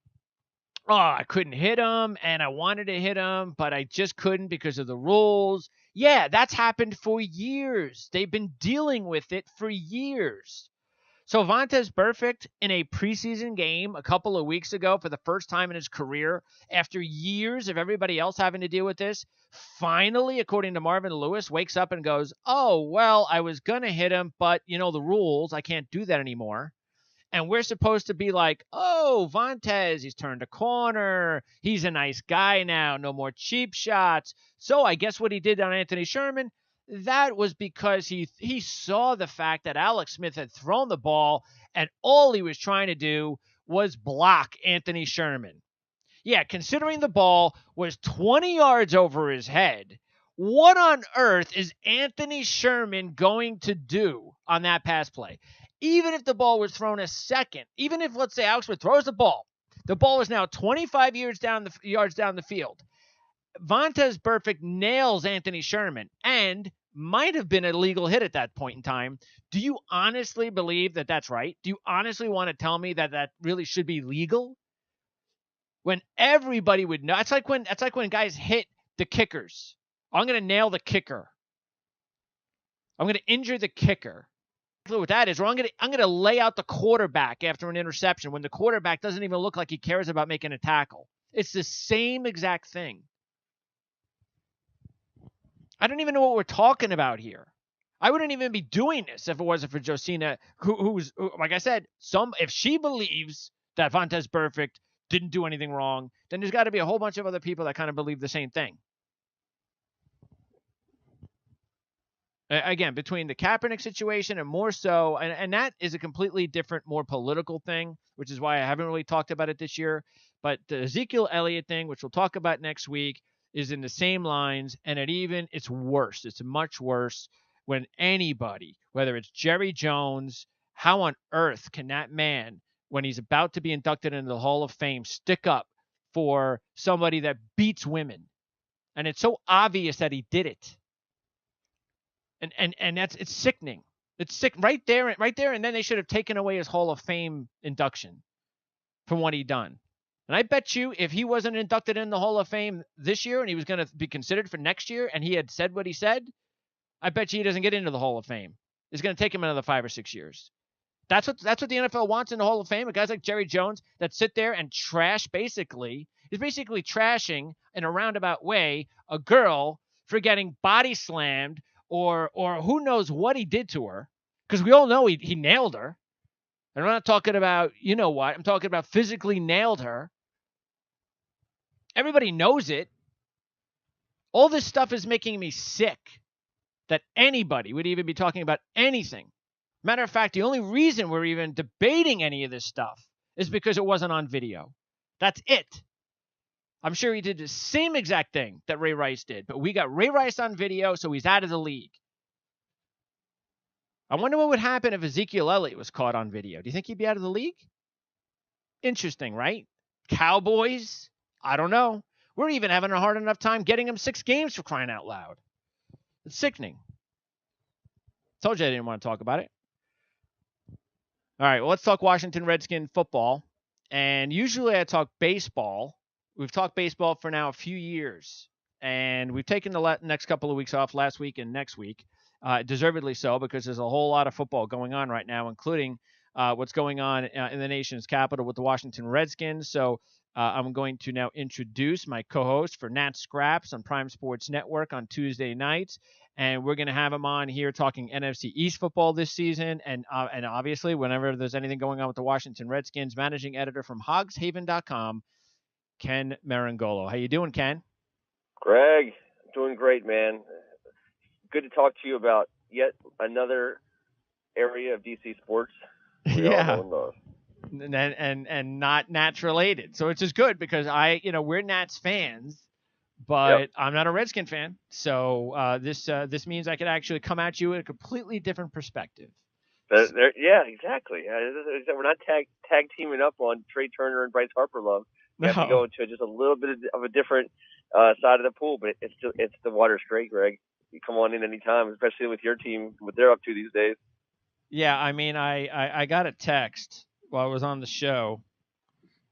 oh, I couldn't hit him and I wanted to hit him, but I just couldn't because of the rules. Yeah, that's happened for years. They've been dealing with it for years. So Vontaze Burfict in a preseason game a couple of weeks ago for the first time in his career, after years of everybody else having to deal with this, finally, according to Marvin Lewis, wakes up and goes, oh, well, I was going to hit him, but, the rules, I can't do that anymore. And we're supposed to be like, oh, Vontaze, he's turned a corner. He's a nice guy now. No more cheap shots. So I guess what he did on Anthony Sherman, that was because he saw the fact that Alex Smith had thrown the ball and all he was trying to do was block Anthony Sherman. Yeah, considering the ball was 20 yards over his head, What on earth is Anthony Sherman going to do on that pass play? Even if the ball was thrown a second, even if, let's say, Alex Smith throws the ball is now 25 yards down the field. Vontaze Burfict nails Anthony Sherman and might have been a legal hit at that point in time. Do you honestly believe that that's right? Do you honestly want to tell me that that really should be legal? When everybody would know. That's like when guys hit the kickers. I'm going to nail the kicker. I'm going to injure the kicker. What that is, or I'm going to lay out the quarterback after an interception when the quarterback doesn't even look like he cares about making a tackle. It's the same exact thing. I don't even know what we're talking about here. I wouldn't even be doing this if it wasn't for Josina, who's like I said, if she believes that Vontaze Burfict didn't do anything wrong, then there's got to be a whole bunch of other people that kind of believe the same thing. Again, between the Kaepernick situation and more so, and that is a completely different, more political thing, which is why I haven't really talked about it this year. But the Ezekiel Elliott thing, which we'll talk about next week, is in the same lines, and it's worse. It's much worse when anybody, whether it's Jerry Jones, how on earth can that man, when he's about to be inducted into the Hall of Fame, stick up for somebody that beats women? And it's so obvious that he did it. And it's sickening. It's sick right there. And then they should have taken away his Hall of Fame induction from what he'd done. And I bet you if he wasn't inducted in the Hall of Fame this year and he was going to be considered for next year and he had said what he said, I bet you he doesn't get into the Hall of Fame. It's going to take him another 5 or 6 years. That's what the NFL wants in the Hall of Fame. Guys like Jerry Jones that sit there and trash is basically trashing in a roundabout way a girl for getting body slammed or who knows what he did to her, because we all know he nailed her. And I'm not talking about, you know what, I'm talking about physically nailed her. Everybody knows it. All this stuff is making me sick that anybody would even be talking about anything. Matter of fact, the only reason we're even debating any of this stuff is because it wasn't on video. That's it. I'm sure he did the same exact thing that Ray Rice did, but we got Ray Rice on video, so he's out of the league. I wonder what would happen if Ezekiel Elliott was caught on video. Do you think he'd be out of the league? Interesting, right? Cowboys? I don't know. We're even having a hard enough time getting him 6 games for crying out loud. It's sickening. Told you I didn't want to talk about it. All right, well, let's talk Washington Redskins football. And usually I talk baseball. We've talked baseball for now a few years, and we've taken the next couple of weeks off, last week and next week, deservedly so, because there's a whole lot of football going on right now, including what's going on in the nation's capital with the Washington Redskins. So I'm going to now introduce my co-host for Nat Scraps on Prime Sports Network on Tuesday nights, and we're going to have him on here talking NFC East football this season, and obviously whenever there's anything going on with the Washington Redskins, managing editor from hogshaven.com, Ken Meringolo. How you doing, Ken? Greg, doing great, man. Good to talk to you about yet another area of DC sports. Yeah. And not Nats related. So it's just good because we're Nats fans, but yep. I'm not a Redskin fan. So this means I could actually come at you at a completely different perspective. Yeah, exactly. We're not tag teaming up on Trey Turner and Bryce Harper love. We have to go to just a little bit of a different side of the pool, but it's the water straight, Greg. You come on in anytime, especially with your team, what they're up to these days. Yeah, I mean, I got a text while I was on the show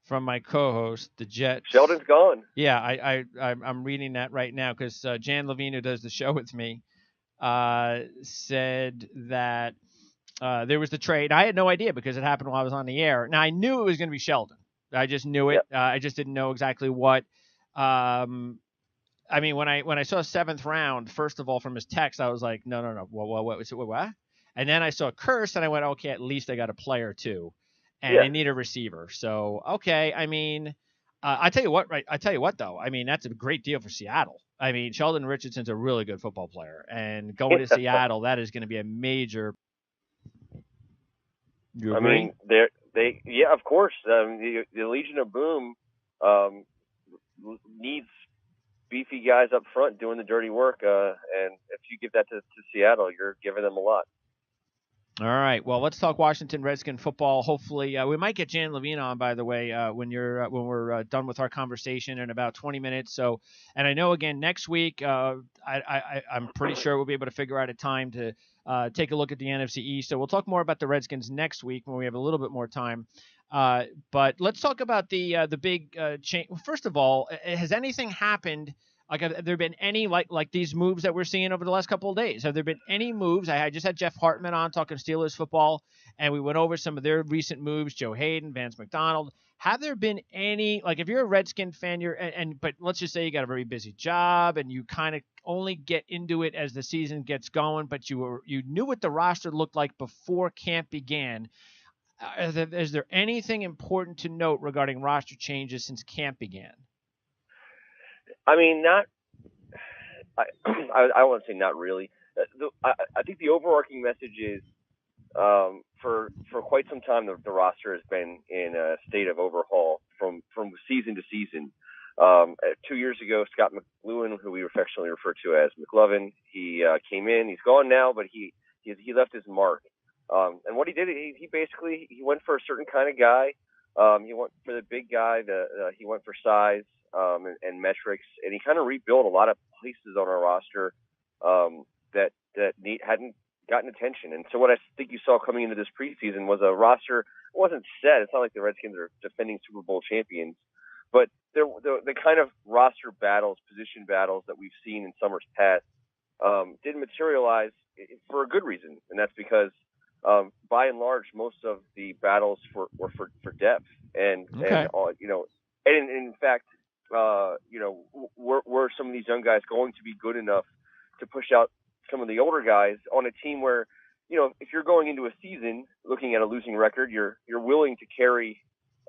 from my co-host, the Jet. Sheldon's gone. Yeah, I'm reading that right now because Jan Levine, who does the show with me, said that there was the trade. I had no idea because it happened while I was on the air. Now, I knew it was going to be Sheldon. I just knew it. Yep. I just didn't know exactly what. I mean, when I saw 7th round, first of all, from his text, I was like, no. What? And then I saw Curse, and I went, okay, at least I got a player too, and I need a receiver. So okay, I mean, I tell you what, though, I mean that's a great deal for Seattle. I mean, Sheldon Richardson's a really good football player, and going to Seattle, that is going to be a major. You agree? I mean, yeah, of course. The Legion of Boom needs beefy guys up front doing the dirty work. And if you give that to Seattle, you're giving them a lot. All right. Well, let's talk Washington Redskin football. Hopefully, we might get Jan Levine on, by the way, when we're done with our conversation in about 20 minutes. So, and I know again next week, I'm pretty sure we'll be able to figure out a time to take a look at the NFC East. So we'll talk more about the Redskins next week when we have a little bit more time. But let's talk about the big change. First of all, has anything happened? Like, have there been any like these moves that we're seeing over the last couple of days? Have there been any moves? I just had Jeff Hartman on talking Steelers football, and we went over some of their recent moves. Joe Hayden, Vance McDonald. Have there been any, like, if you're a Redskin fan, but let's just say you got a very busy job and you kind of only get into it as the season gets going, but you knew what the roster looked like before camp began. Is there anything important to note regarding roster changes since camp began? I mean, I want to say not really. I think the overarching message is for quite some time the roster has been in a state of overhaul from season to season. 2 years ago, Scott McLuhan, who we affectionately refer to as McLovin, he came in. He's gone now, but he left his mark. And what he did, he basically went for a certain kind of guy. He went for the big guy. He went for size. And metrics, and he kind of rebuilt a lot of places on our roster that hadn't gotten attention. And so what I think you saw coming into this preseason was a roster. It wasn't set. It's not like the Redskins are defending Super Bowl champions, but the kind of roster battles, position battles that we've seen in summers past didn't materialize for a good reason, and that's because by and large most of the battles were for depth, and in fact. Were some of these young guys going to be good enough to push out some of the older guys on a team where, if you're going into a season looking at a losing record, you're willing to carry,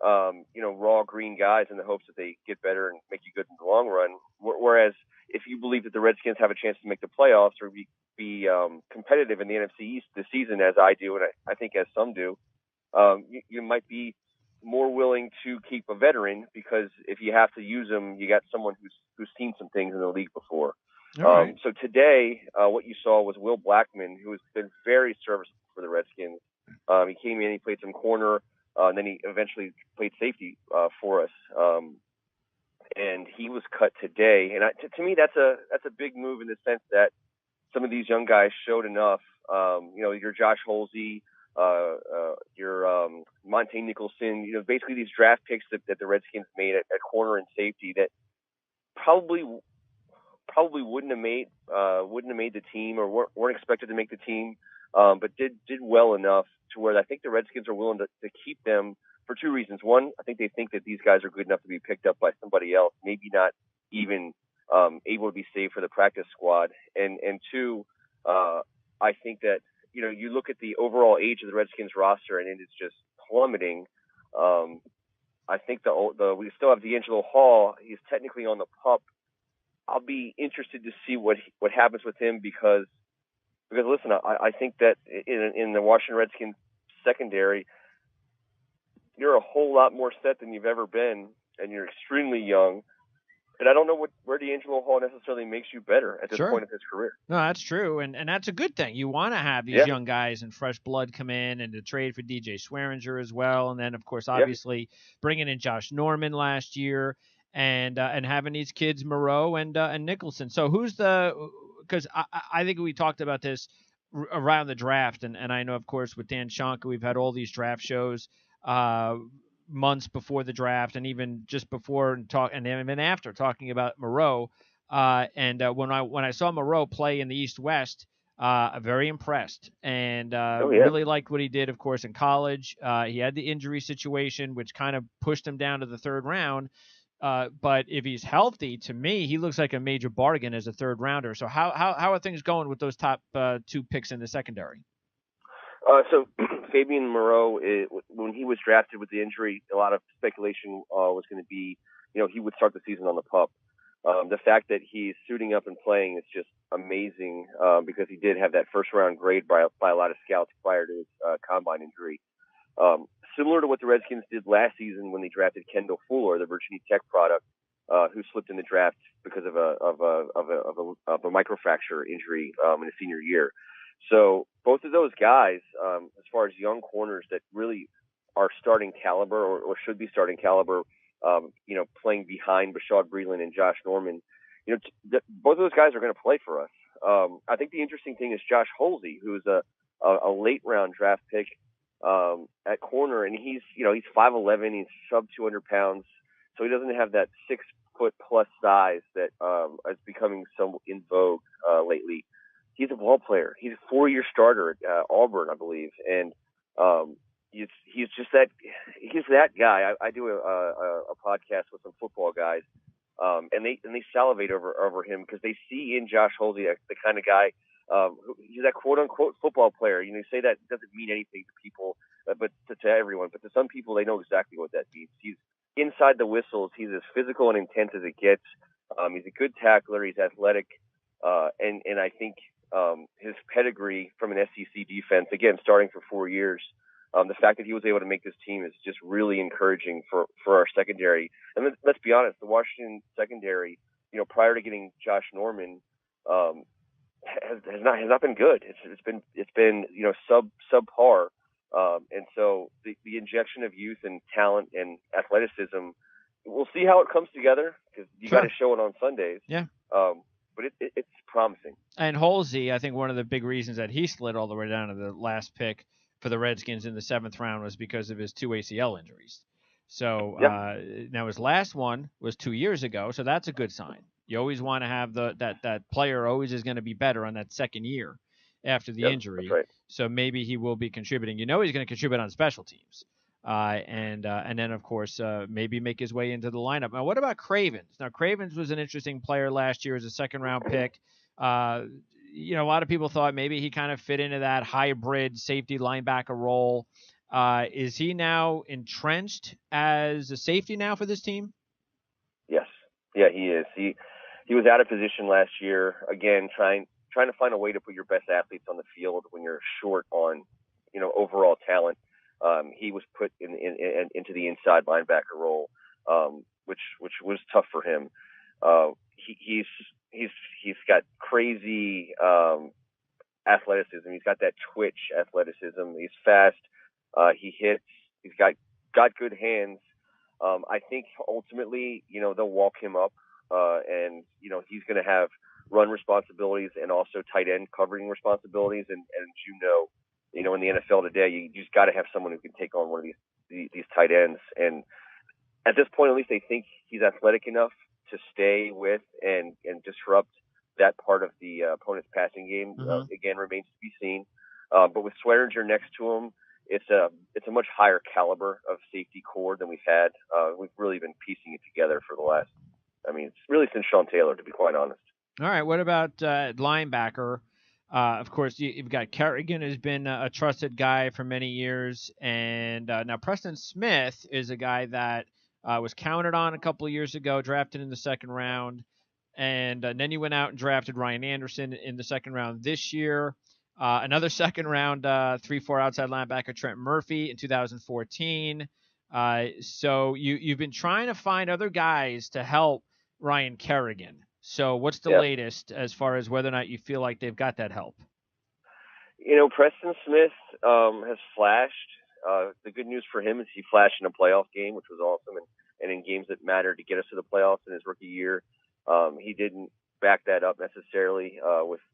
raw green guys in the hopes that they get better and make you good in the long run. Whereas if you believe that the Redskins have a chance to make the playoffs or be competitive in the NFC East this season, as I do, and I think as some do, you might be more willing to keep a veteran because if you have to use them, you got someone who's seen some things in the league before. Right. So today, what you saw was Will Blackman, who has been very serviceable for the Redskins. He came in, he played some corner, and then he eventually played safety for us. And he was cut today. And to me, that's a big move in the sense that some of these young guys showed enough. Your Josh Holsey, your Monte Nicholson, basically these draft picks that the Redskins made at corner and safety that probably wouldn't have made the team or weren't expected to make the team, but did well enough to where I think the Redskins are willing to keep them for two reasons. One, I think they think that these guys are good enough to be picked up by somebody else, maybe not even able to be saved for the practice squad. And two, I think that you look at the overall age of the Redskins roster and it is just plummeting. I think we still have D'Angelo Hall. He's technically on the PUP. I'll be interested to see what happens with him because listen, I think that in the Washington Redskins secondary, you're a whole lot more set than you've ever been, and you're extremely young. And I don't know where D'Angelo Hall necessarily makes you better at this point of his career. No, that's true, and that's a good thing. You want to have these young guys and fresh blood come in, and to trade for DJ Swearinger as well, and then of course, obviously bringing in Josh Norman last year, and having these kids Moreau and Nicholson. So because I think we talked about this around the draft, and I know of course with Dan Shonka we've had all these draft shows. Months before the draft and even just before and then after talking about Moreau. And when I saw Moreau play in the East-West, very impressed and really liked what he did, of course, in college. He had the injury situation, which kind of pushed him down to the third round. But if he's healthy, to me, he looks like a major bargain as a third rounder. So how are things going with those top two picks in the secondary? So Fabian Moreau, when he was drafted with the injury, a lot of speculation was going to be, he would start the season on the PUP. The fact that he's suiting up and playing is just amazing because he did have that first-round grade by a lot of scouts prior to his combine injury. Similar to what the Redskins did last season when they drafted Kendall Fuller, the Virginia Tech product. who slipped in the draft because of a microfracture injury in his senior year. So both of those guys, as far as young corners that really are starting caliber or should be starting caliber, playing behind Bashaud Breeland and Josh Norman, both of those guys are going to play for us. I think the interesting thing is Josh Holsey, who's a late round draft pick at corner, and he's 5'11", he's sub 200 pounds, so he doesn't have that 6 foot plus size that is becoming so in vogue lately. He's a ball player. He's a 4-year starter at Auburn, I believe, and he's just that. He's that guy. I do a podcast with some football guys, and they salivate over him because they see in Josh Holsey the kind of guy. He's that quote unquote football player. You say that doesn't mean anything to people, but to everyone. But to some people, they know exactly what that means. He's inside the whistles. He's as physical and intense as it gets. He's a good tackler. He's athletic, and I think his pedigree from an SEC defense, again starting for 4 years. The fact that he was able to make this team is just really encouraging for our secondary. And let's be honest, the Washington secondary, prior to getting Josh Norman, has not been good. It's been subpar. And so the injection of youth and talent and athleticism, we'll see how it comes together because you got to show it on Sundays. Yeah. But it's promising. And Holsey, I think one of the big reasons that he slid all the way down to the last pick for the Redskins in the 7th round was because of his 2 ACL injuries. So now his last one was 2 years ago, so that's a good sign. You always want to have that player always is going to be better on that second year after the injury. That's right. So maybe he will be contributing. He's going to contribute on special teams. And then, of course, maybe make his way into the lineup. Now, what about Cravens? Now, Cravens was an interesting player last year as a 2nd-round pick. A lot of people thought maybe he kind of fit into that hybrid safety linebacker role. Is he now entrenched as a safety now for this team? Yes. Yeah, he is. He was out of position last year. Again, trying to find a way to put your best athletes on the field when you're short on, overall talent. He was put into the inside linebacker role, which was tough for him. He's got crazy athleticism. He's got that twitch athleticism. He's fast. He hits. He's got good hands. I think ultimately, they'll walk him up, and he's going to have run responsibilities and also tight end covering responsibilities. And in the NFL today, you just got to have someone who can take on one of these tight ends. And at this point, at least they think he's athletic enough to stay with and disrupt that part of the opponent's passing game. Again, remains to be seen. But with Swearinger next to him, it's a much higher caliber of safety core than we've had. We've really been piecing it together for the last, it's really since Sean Taylor, to be quite honest. All right. What about linebacker? Of course, you've got Kerrigan, who's been a trusted guy for many years. And now Preston Smith is a guy that was counted on a couple of years ago, drafted in the 2nd round. And then you went out and drafted Ryan Anderson in the 2nd round this year. Another 2nd round 3-4 outside linebacker, Trent Murphy, in 2014. So you've been trying to find other guys to help Ryan Kerrigan. So what's the latest as far as whether or not you feel like they've got that help? Preston Smith has flashed. The good news for him is he flashed in a playoff game, which was awesome, and in games that mattered to get us to the playoffs in his rookie year. He didn't back that up necessarily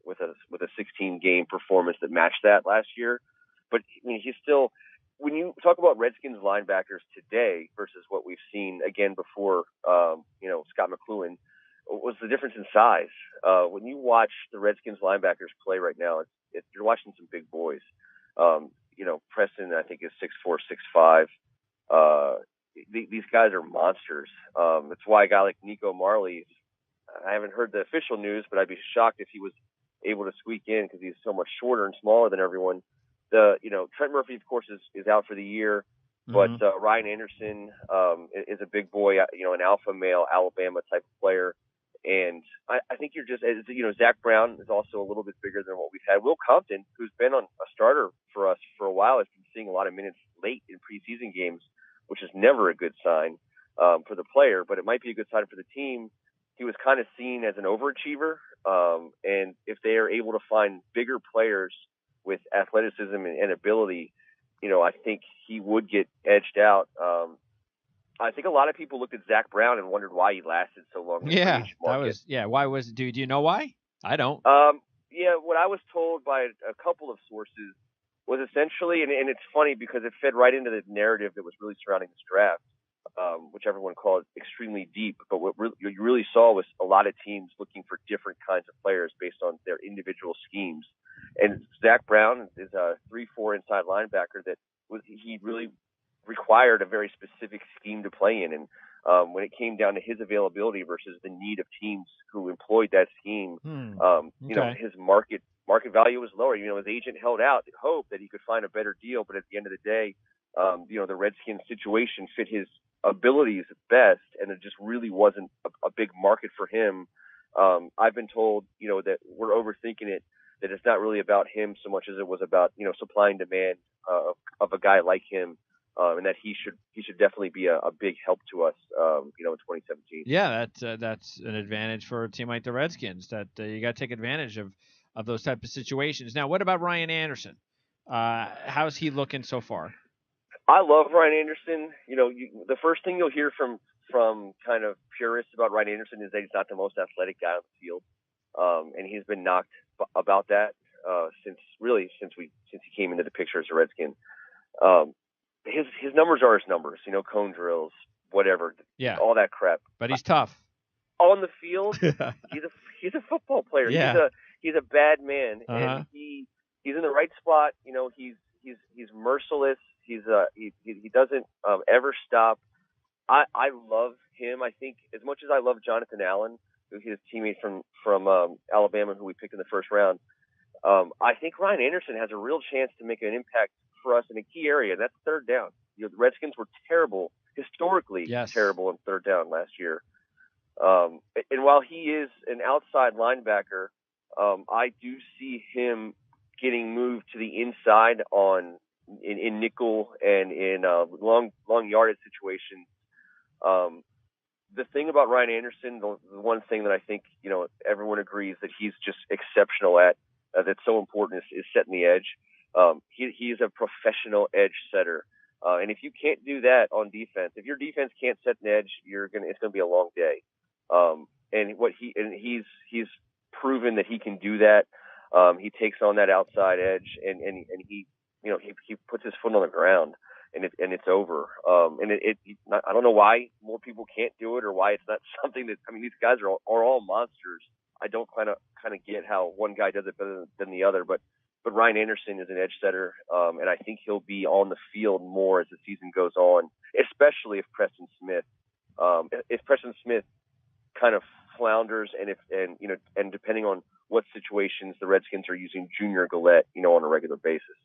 with a 16-game performance that matched that last year. But he's still, when you talk about Redskins linebackers today versus what we've seen again before, Scott McCloughan, was the difference in size. When you watch the Redskins linebackers play right now, you're watching some big boys. Preston, I think, is 6'4", 6'5". These guys are monsters. That's why a guy like Nico Marley, I haven't heard the official news, but I'd be shocked if he was able to squeak in because he's so much shorter and smaller than everyone. Trent Murphy, of course, is out for the year, but Ryan Anderson is a big boy, an alpha male Alabama type of player. And I think you're just, Zach Brown is also a little bit bigger than what we've had. Will Compton, who's been on a starter for us for a while, has been seeing a lot of minutes late in preseason games, which is never a good sign. for the player, but it might be a good sign for the team. He was kind of seen as an overachiever, and if they are able to find bigger players with athleticism and ability, I think he would get edged out. I think a lot of people looked at Zach Brown and wondered why he lasted so long. Yeah, why was it? Do you know why? I don't. Yeah, what I was told by a couple of sources was essentially, and it's funny because it fed right into the narrative that was really surrounding this draft, which everyone called extremely deep. But what you really saw was a lot of teams looking for different kinds of players based on their individual schemes. And Zach Brown is a 3-4 inside linebacker that he really required a very specific scheme to play in. And when it came down to his availability versus the need of teams who employed that scheme, his market value was lower. His agent held out hope that he could find a better deal, but at the end of the day, the Redskins situation fit his abilities best, and it just really wasn't a big market for him. I've been told, that we're overthinking it, that it's not really about him so much as it was about, supply and demand of a guy like him. And that he should definitely be a big help to us, in 2017. Yeah, that's an advantage for a team like the Redskins. That you got to take advantage of those type of situations. Now, what about Ryan Anderson? How's he looking so far? I love Ryan Anderson. The first thing you'll hear from kind of purists about Ryan Anderson is that he's not the most athletic guy on the field, and he's been knocked about that since he came into the picture as a Redskin. His numbers are his numbers, cone drills, whatever, all that crap. But he's tough. On the field, he's a football player. Yeah. He's a bad man, and he's in the right spot. He's merciless. He doesn't ever stop. I love him. I think as much as I love Jonathan Allen, his teammate from Alabama, who we picked in the first round. I think Ryan Anderson has a real chance to make an impact for us in a key area. That's third down. The Redskins were terrible, historically terrible in third down last year. And while he is an outside linebacker, I do see him getting moved to the inside in nickel and in long yardage situations. The thing about Ryan Anderson, the one thing that I think everyone agrees that he's just exceptional at, that's so important is setting the edge. He's a professional edge setter. And if you can't do that on defense, if your defense can't set an edge, it's going to be a long day. And he's proven that he can do that. He takes on that outside edge and he puts his foot on the ground and it's over. I don't know why more people can't do it or why it's not something that, these guys are all monsters. I don't kind of get how one guy does it better than the other, but Ryan Anderson is an edge setter, and I think he'll be on the field more as the season goes on, especially if Preston Smith kind of flounders and depending on what situations the Redskins are using Junior Galette, on a regular basis.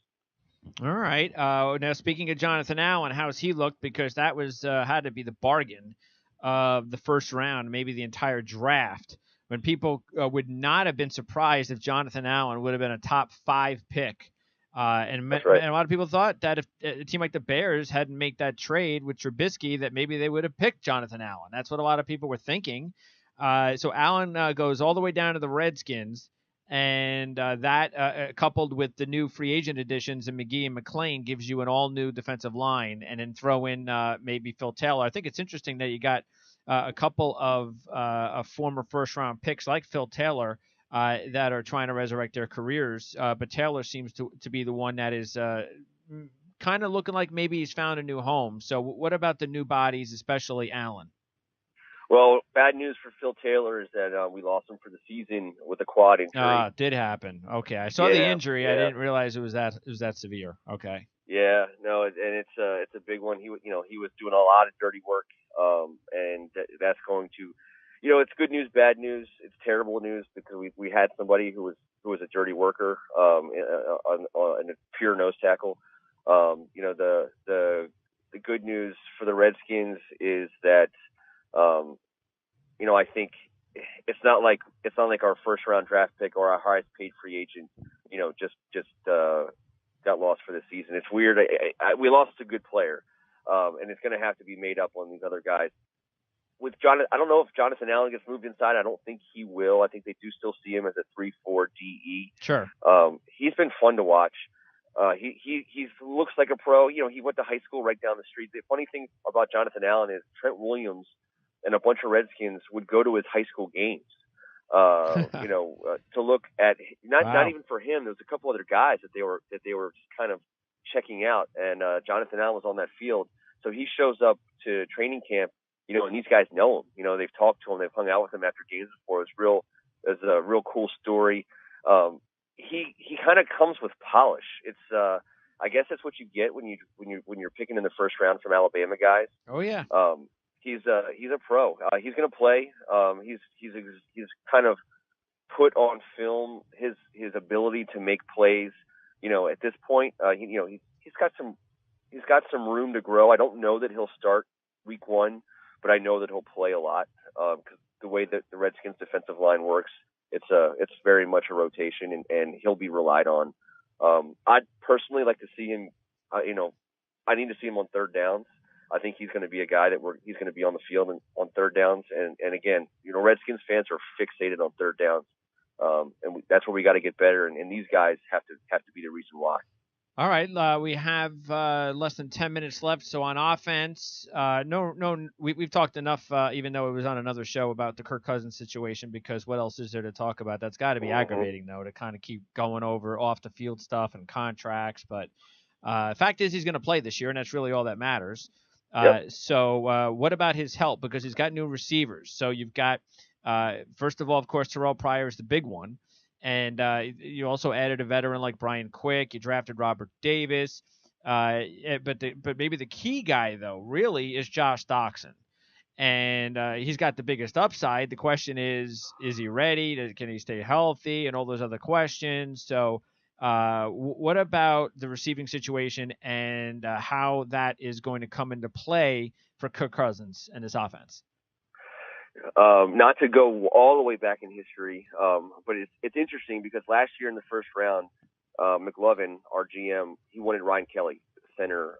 All right. Now speaking of Jonathan Allen, how's he looked? Because that was had to be the bargain of the first round, maybe the entire draft, when people would not have been surprised if Jonathan Allen would have been a top 5 pick. And a lot of people thought that if a team like the Bears hadn't made that trade with Trubisky, that maybe they would have picked Jonathan Allen. That's what a lot of people were thinking. So Allen goes all the way down to the Redskins, and that coupled with the new free agent additions in McGee and McClain gives you an all-new defensive line, and then throw in maybe Phil Taylor. I think it's interesting that you got a couple of former first-round picks like Phil Taylor that are trying to resurrect their careers, but Taylor seems to be the one that is kind of looking like maybe he's found a new home. So what about the new bodies, especially Allen? Well, bad news for Phil Taylor is that we lost him for the season with a quad injury. Did happen. Okay, I saw the injury. Yeah. I didn't realize it was that severe. Okay. Yeah, no, and it's a big one. He was doing a lot of dirty work, and that's going to, it's good news, bad news. It's terrible news because we had somebody who was a dirty worker, on a pure nose tackle. The good news for the Redskins is that, I think it's not like our first round draft pick or our highest paid free agent, just got lost for the season. It's weird. We lost a good player. and it's going to have to be made up on these other guys. With Jonathan, I don't know if Jonathan Allen gets moved inside. I don't think he will. I think they do still see him as a 3-4 DE. Sure. He's been fun to watch. He looks like a pro. You know, he went to high school right down the street. The funny thing about Jonathan Allen is Trent Williams and a bunch of Redskins would go to his high school games. To look at not even for him. There was a couple other guys that they were just kind of checking out, and Jonathan Allen was on that field. So he shows up to training camp, and these guys know him. They've talked to him, they've hung out with him after games before. It's a real cool story. He kind of comes with polish. It's I guess that's what you get when you're picking in the first round from Alabama guys. Oh yeah. He's a pro. He's going to play. He's kind of put on film his ability to make plays. At this point, he's got some room to grow. I don't know that he'll start week 1, but I know that he'll play a lot because the way that the Redskins defensive line works, it's very much a rotation, and he'll be relied on. I'd personally like to see him. I need to see him on third downs. I think he's going to be a guy he's going to be on the field on third downs. And again, Redskins fans are fixated on third downs. That's where we got to get better. And these guys have to be the reason why. All right. We have less than 10 minutes left. So on offense, we've talked enough, even though it was on another show, about the Kirk Cousins situation, because what else is there to talk about? That's got to be aggravating, though, to kind of keep going over off the field stuff and contracts. But fact is, he's going to play this year, and that's really all that matters. Yep. So what about his help? Because he's got new receivers. So you've got, first of all, of course, Terrell Pryor is the big one. And you also added a veteran like Brian Quick. You drafted Robert Davis. But maybe the key guy, though, really is Josh Doxson. And he's got the biggest upside. The question is he ready? Can he stay healthy? And all those other questions. So what about the receiving situation and how that is going to come into play for Kirk Cousins and his offense? Not to go all the way back in history, but it's interesting because last year in the first round, McLovin, our GM, he wanted Ryan Kelly, the center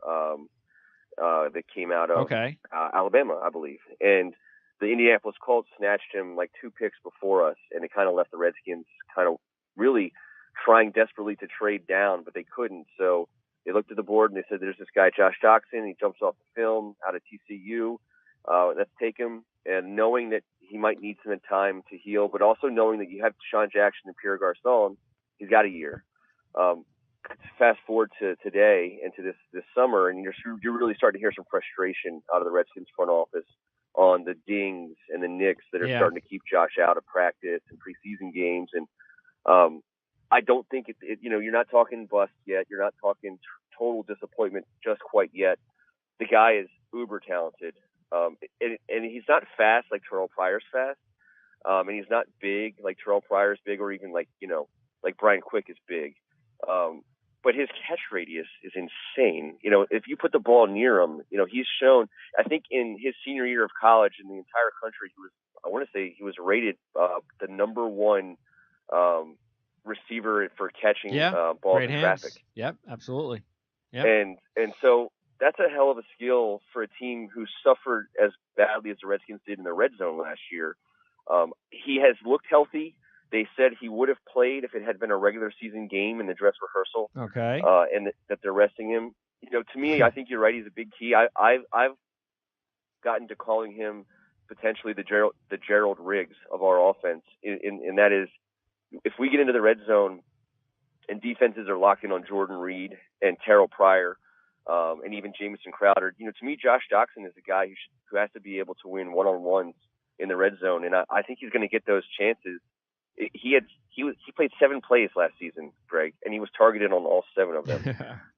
that came out of Alabama, I believe. And the Indianapolis Colts snatched him like 2 picks before us, and it kind of left the Redskins kind of really trying desperately to trade down, but they couldn't. So they looked at the board and they said, there's this guy, Josh Doxson. He jumps off the film out of TCU. Let's take him. And knowing that he might need some time to heal, but also knowing that you have Deshaun Jackson and Pierre Garçon, he's got a year. Fast forward to today and to this summer, and you're really starting to hear some frustration out of the Redskins front office on the dings and the nicks that are starting to keep Josh out of practice and preseason games. And I don't think you're not talking bust yet. You're not talking total disappointment just quite yet. The guy is uber talented. And he's not fast like Terrell Pryor's fast. And he's not big like Terrell Pryor's big, or even like Brian Quick is big. But his catch radius is insane. If you put the ball near him, he's shown, I think in his senior year of college in the entire country, he was rated the number 1 receiver for catching balls in traffic. Yep, absolutely. Yep. And so that's a hell of a skill for a team who suffered as badly as the Redskins did in the red zone last year. He has looked healthy. They said he would have played if it had been a regular season game in the dress rehearsal. Okay. And that they're resting him. To me, I think you're right. He's a big key. I've gotten to calling him potentially the Gerald Riggs of our offense. And that is, if we get into the red zone and defenses are locking on Jordan Reed and Terrell Pryor, and even Jamison Crowder, to me, Josh Doxson is a guy who has to be able to win one-on-ones in the red zone, and I think he's going to get those chances. He played 7 plays last season, Greg, and he was targeted on all 7 of them.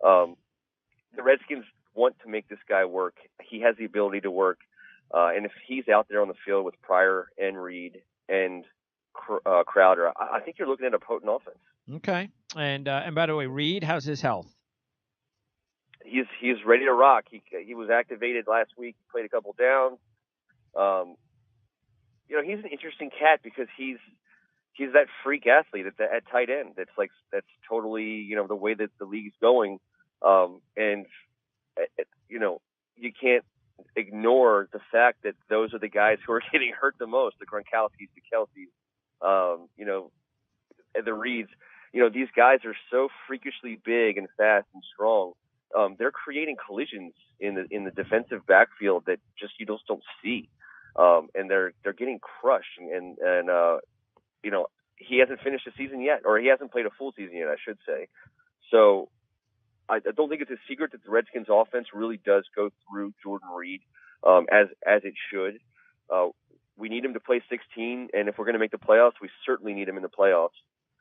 The Redskins want to make this guy work. He has the ability to work, and if he's out there on the field with Pryor and Reed and Crowder, I think you're looking at a potent offense. Okay, and by the way, Reed, how's his health? He's ready to rock. He was activated last week. He played a couple downs. He's an interesting cat because he's that freak athlete at tight end. That's totally the way that the league's going. And you can't ignore the fact that those are the guys who are getting hurt the most, the Gronkowskis, the Kelce's, the Reeds. These guys are so freakishly big and fast and strong. They're creating collisions in the defensive backfield that just you just don't see. And they're getting crushed. And he hasn't finished the season yet, or he hasn't played a full season yet, I should say. So I don't think it's a secret that the Redskins offense really does go through Jordan Reed as it should. We need him to play 16, and if we're going to make the playoffs, we certainly need him in the playoffs.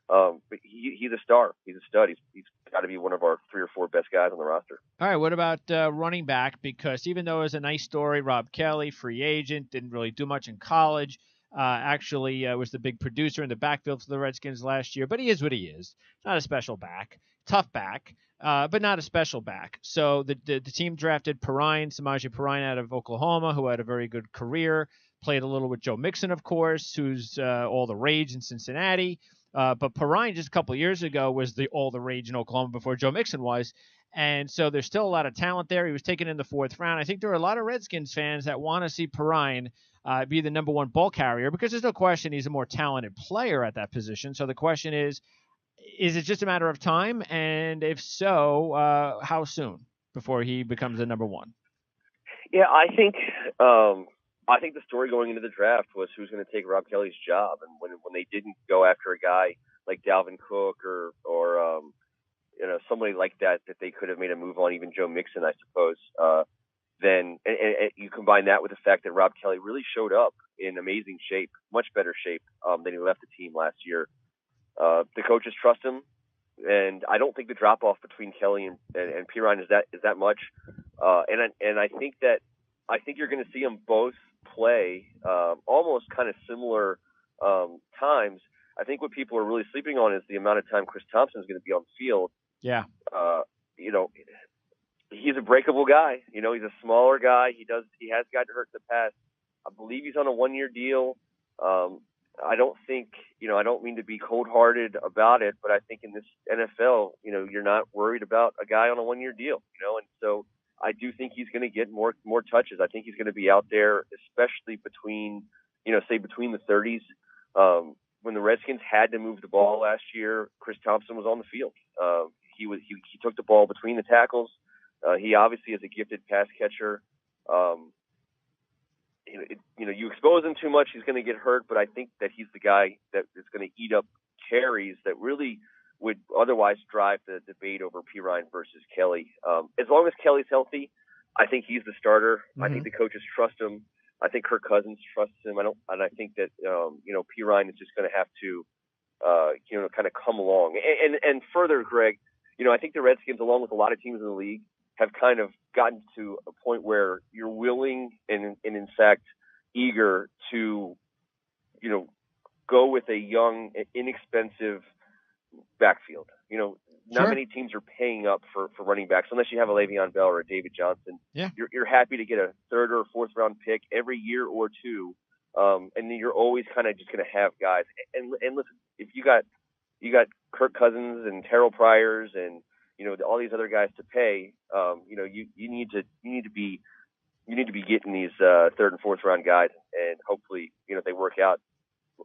But he's a star. He's a stud. He's got to be one of our 3 or 4 best guys on the roster. All right, what about running back? Because even though it was a nice story, Rob Kelly, free agent, didn't really do much in college. Actually was the big producer in the backfield for the Redskins last year. But he is what he is. Not a special back. Tough back, but not a special back. So the team drafted Samaje Perine out of Oklahoma, who had a very good career. Played a little with Joe Mixon, of course, who's all the rage in Cincinnati. But Perine just a couple of years ago was all the rage in Oklahoma before Joe Mixon was. And so there's still a lot of talent there. He was taken in the 4th round. I think there are a lot of Redskins fans that want to see Perine be the number 1 ball carrier, because there's no question he's a more talented player at that position. So the question is it just a matter of time? And if so, how soon before he becomes the number 1? Yeah, I think the story going into the draft was who's going to take Rob Kelly's job, and when they didn't go after a guy like Dalvin Cook or somebody like that they could have made a move on, even Joe Mixon, I suppose. Then and you combine that with the fact that Rob Kelly really showed up in amazing shape, much better shape than he left the team last year. The coaches trust him, and I don't think the drop off between Kelly and Perine is that much. And I think you're going to see them both play almost kind of similar times. I think what people are really sleeping on is the amount of time Chris Thompson is going to be on the field. Yeah. He's a breakable guy. He's a smaller guy. He has gotten hurt in the past. I believe he's on a 1-year deal. I don't mean to be cold-hearted about it, but I think in this NFL, you're not worried about a guy on a 1-year deal, and so I do think he's going to get more touches. I think he's going to be out there, especially between the 30s. When the Redskins had to move the ball last year, Chris Thompson was on the field. He took the ball between the tackles. He obviously is a gifted pass catcher. You expose him too much, he's going to get hurt, but I think that he's the guy that is going to eat up carries that really would otherwise drive the debate over Perine versus Kelly. As long as Kelly's healthy, I think he's the starter. Mm-hmm. I think the coaches trust him. I think Kirk Cousins trusts him. I think that Perine is just going to have to kind of come along. And further, Greg, I think the Redskins, along with a lot of teams in the league, have kind of gotten to a point where you're willing and in fact eager to go with a young, inexpensive backfield. Not many teams are paying up for running backs unless you have a Le'Veon Bell or a David Johnson. Yeah. You're happy to get a 3rd or 4th round pick every year or two, and then you're always kind of just going to have guys. And listen, if you got Kirk Cousins and Terrell Pryors and all these other guys to pay, you need to be getting these 3rd and 4th round guys, and hopefully they work out.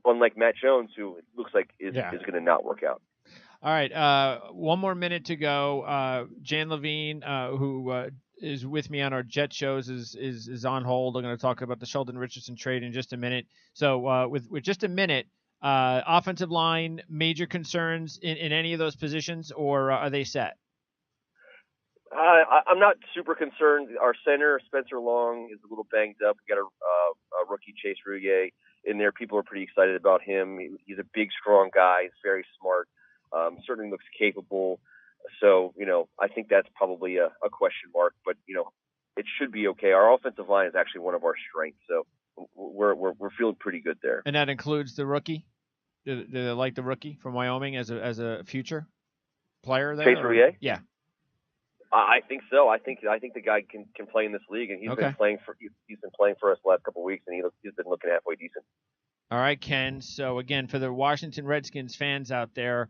Unlike Matt Jones, who it looks like is going to not work out. All right, 1 more minute to go. Jan Levine, who is with me on our Jet shows, is on hold. I'm going to talk about the Sheldon Richardson trade in just a minute. So with just a minute, offensive line, major concerns in any of those positions, or are they set? I'm not super concerned. Our center, Spencer Long, is a little banged up. We got a rookie, Chase Rouillet, in there. People are pretty excited about him. He's a big, strong guy. He's very smart. Certainly looks capable. So, I think that's probably a question mark, but, it should be okay. Our offensive line is actually one of our strengths. So we're feeling pretty good there. And that includes the rookie? Do they like the rookie from Wyoming as a future player there? Chase Rouillet? Yeah. I think so. I think the guy can play in this league, and he's been playing for us the last couple of weeks, and he's been looking halfway decent. All right, Ken. So again, for the Washington Redskins fans out there,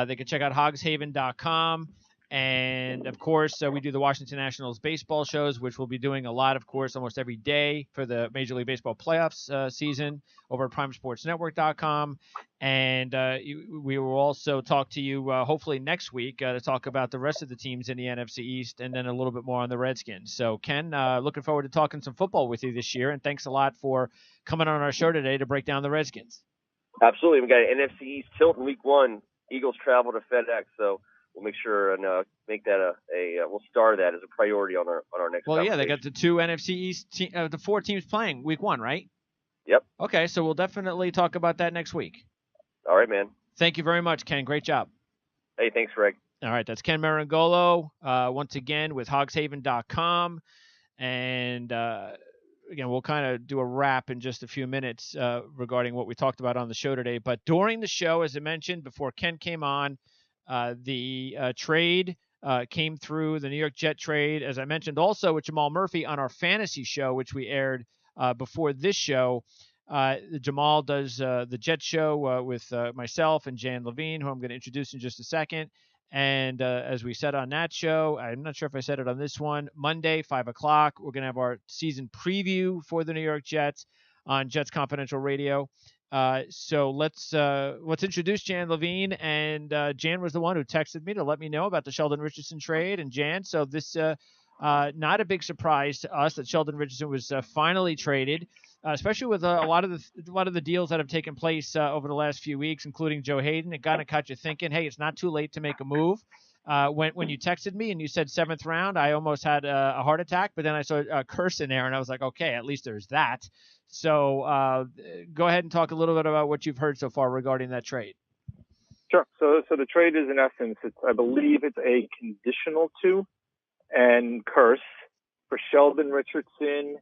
they can check out hogshaven.com And, of course, we do the Washington Nationals baseball shows, which we'll be doing a lot, of course, almost every day for the Major League Baseball playoffs season over at PrimeSportsNetwork.com. And we will also talk to you hopefully next week to talk about the rest of the teams in the NFC East and then a little bit more on the Redskins. So, Ken, looking forward to talking some football with you this year. And thanks a lot for coming on our show today to break down the Redskins. Absolutely. We got an NFC East tilt in Week 1. Eagles travel to FedEx, so we'll make sure and make that we'll star that as a priority on our next. Well, yeah, they got the 2 NFC East, the 4 teams playing Week 1, right? Yep. Okay, so we'll definitely talk about that next week. All right, man. Thank you very much, Ken. Great job. Hey, thanks, Greg. All right, that's Ken Meringolo, once again with hogshaven.com. And, again, we'll kind of do a wrap in just a few minutes regarding what we talked about on the show today. But during the show, as I mentioned, before Ken came on, the trade came through, the New York Jet trade, as I mentioned also with Jamal Murphy on our fantasy show, which we aired before this show. Jamal does the Jet show with myself and Jan Levine, who I'm going to introduce in just a second. And as we said on that show, I'm not sure if I said it on this one, Monday, 5 o'clock, we're going to have our season preview for the New York Jets on Jets Confidential Radio. So let's introduce Jan Levine. And Jan was the one who texted me to let me know about the Sheldon Richardson trade. And Jan, so this not a big surprise to us that Sheldon Richardson was finally traded, especially with a lot of the deals that have taken place over the last few weeks, including Joe Hayden. It kind of got you thinking, hey, it's not too late to make a move. When you texted me and you said 7th round, I almost had a heart attack, but then I saw a curse in there and I was like, okay, at least there's that. So go ahead and talk a little bit about what you've heard so far regarding that trade. Sure. So the trade is, in essence, I believe it's a conditional 2 and curse for Sheldon Richardson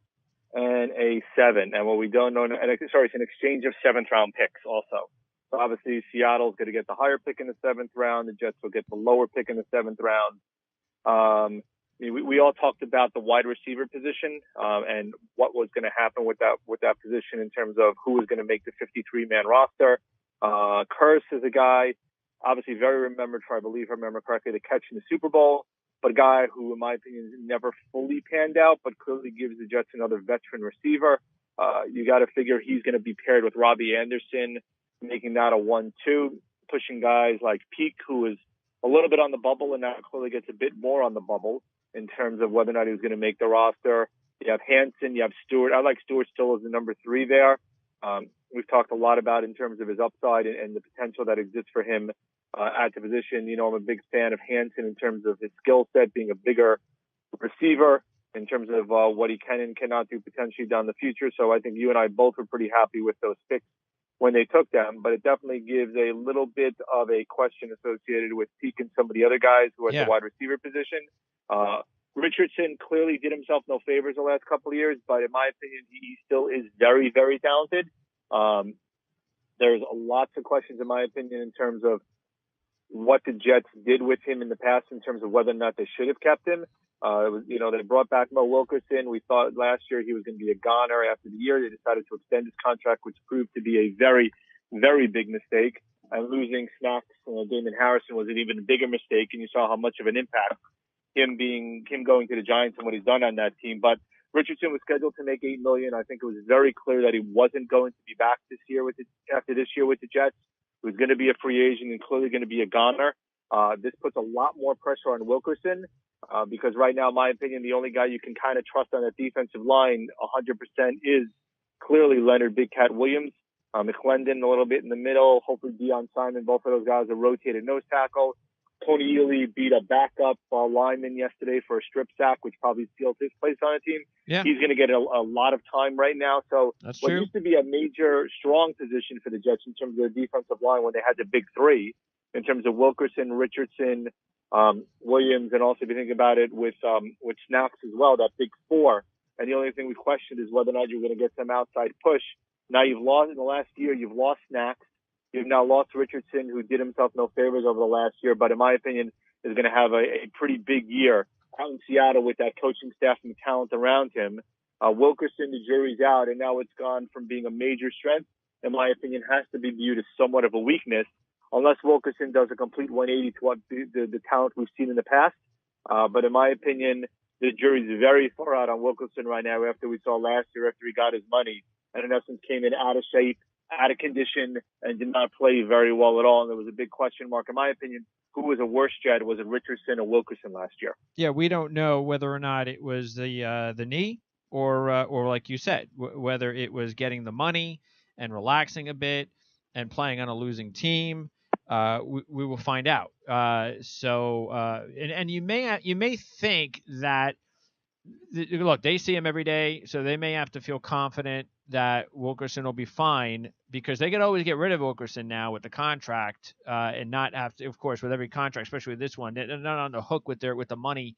and a 7. And what we don't know, it's an exchange of 7th round picks also. So obviously Seattle's going to get the higher pick in the 7th round. The Jets will get the lower pick in the 7th round. We all talked about the wide receiver position and what was going to happen with that position in terms of who was going to make the 53-man roster. Curse is a guy, obviously very remembered for, I believe I remember correctly, the catch in the Super Bowl, but a guy who, in my opinion, never fully panned out, but clearly gives the Jets another veteran receiver. You got to figure he's going to be paired with Robbie Anderson, making that a 1-2, pushing guys like Peak, who is a little bit on the bubble and now clearly gets a bit more on the bubble in terms of whether or not he was going to make the roster. You have Hanson, you have Stewart. I like Stewart still as the number 3 there. We've talked a lot about in terms of his upside and the potential that exists for him at the position. You know, I'm a big fan of Hanson in terms of his skill set, being a bigger receiver, in terms of what he can and cannot do potentially down the future. So I think you and I both were pretty happy with those picks when they took them, but it definitely gives a little bit of a question associated with Peak and some of the other guys who are at the wide receiver position. Richardson clearly did himself no favors the last couple of years, but in my opinion, he still is very, very talented. There's lots of questions, in my opinion, in terms of what the Jets did with him in the past, in terms of whether or not they should have kept him. They brought back Mo Wilkerson. We thought last year he was going to be a goner. After the year, they decided to extend his contract, which proved to be a very, very big mistake. And losing Snacks, Damon Harrison was an even bigger mistake. And you saw how much of an impact him going to the Giants and what he's done on that team. But Richardson was scheduled to make $8 million. I think it was very clear that he wasn't going to be back after this year with the Jets. He was going to be a free agent and clearly going to be a goner. This puts a lot more pressure on Wilkerson. Because right now, in my opinion, the only guy you can kind of trust on that defensive line 100% is clearly Leonard Big Cat Williams. McClendon a little bit in the middle. Hopefully Deion Simon, both of those guys are rotated nose tackle. Tony Ely beat a backup lineman yesterday for a strip sack, which probably sealed his place on the team. Yeah. He's going to get a lot of time right now. So that's what true. Used to be a major strong position for the Jets in terms of the defensive line when they had the big 3, in terms of Wilkerson, Richardson, Williams, and also if you think about it with Snacks as well, that big 4. And the only thing we questioned is whether or not you're going to get some outside push. Now you've lost in the last year, you've lost Snacks. You've now lost Richardson, who did himself no favors over the last year, but in my opinion is going to have a pretty big year out in Seattle with that coaching staff and the talent around him. Wilkerson, the jury's out, and now it's gone from being a major strength, in my opinion, has to be viewed as somewhat of a weakness. unless Wilkerson does a complete 180 to what the talent we've seen in the past. But in my opinion, the jury's very far out on Wilkerson right now after we saw last year after he got his money and in essence came in out of shape, out of condition, and did not play very well at all. And there was a big question mark, in my opinion, who was a worse Jed? Was it Richardson or Wilkerson last year? Yeah, we don't know whether or not it was the knee or like you said, whether it was getting the money and relaxing a bit and playing on a losing team. We will find out. And you may think that look, they see him every day, so they may have to feel confident that Wilkerson will be fine because they could always get rid of Wilkerson now with the contract and not have to, of course, with every contract, especially with this one, they're not on the hook with the money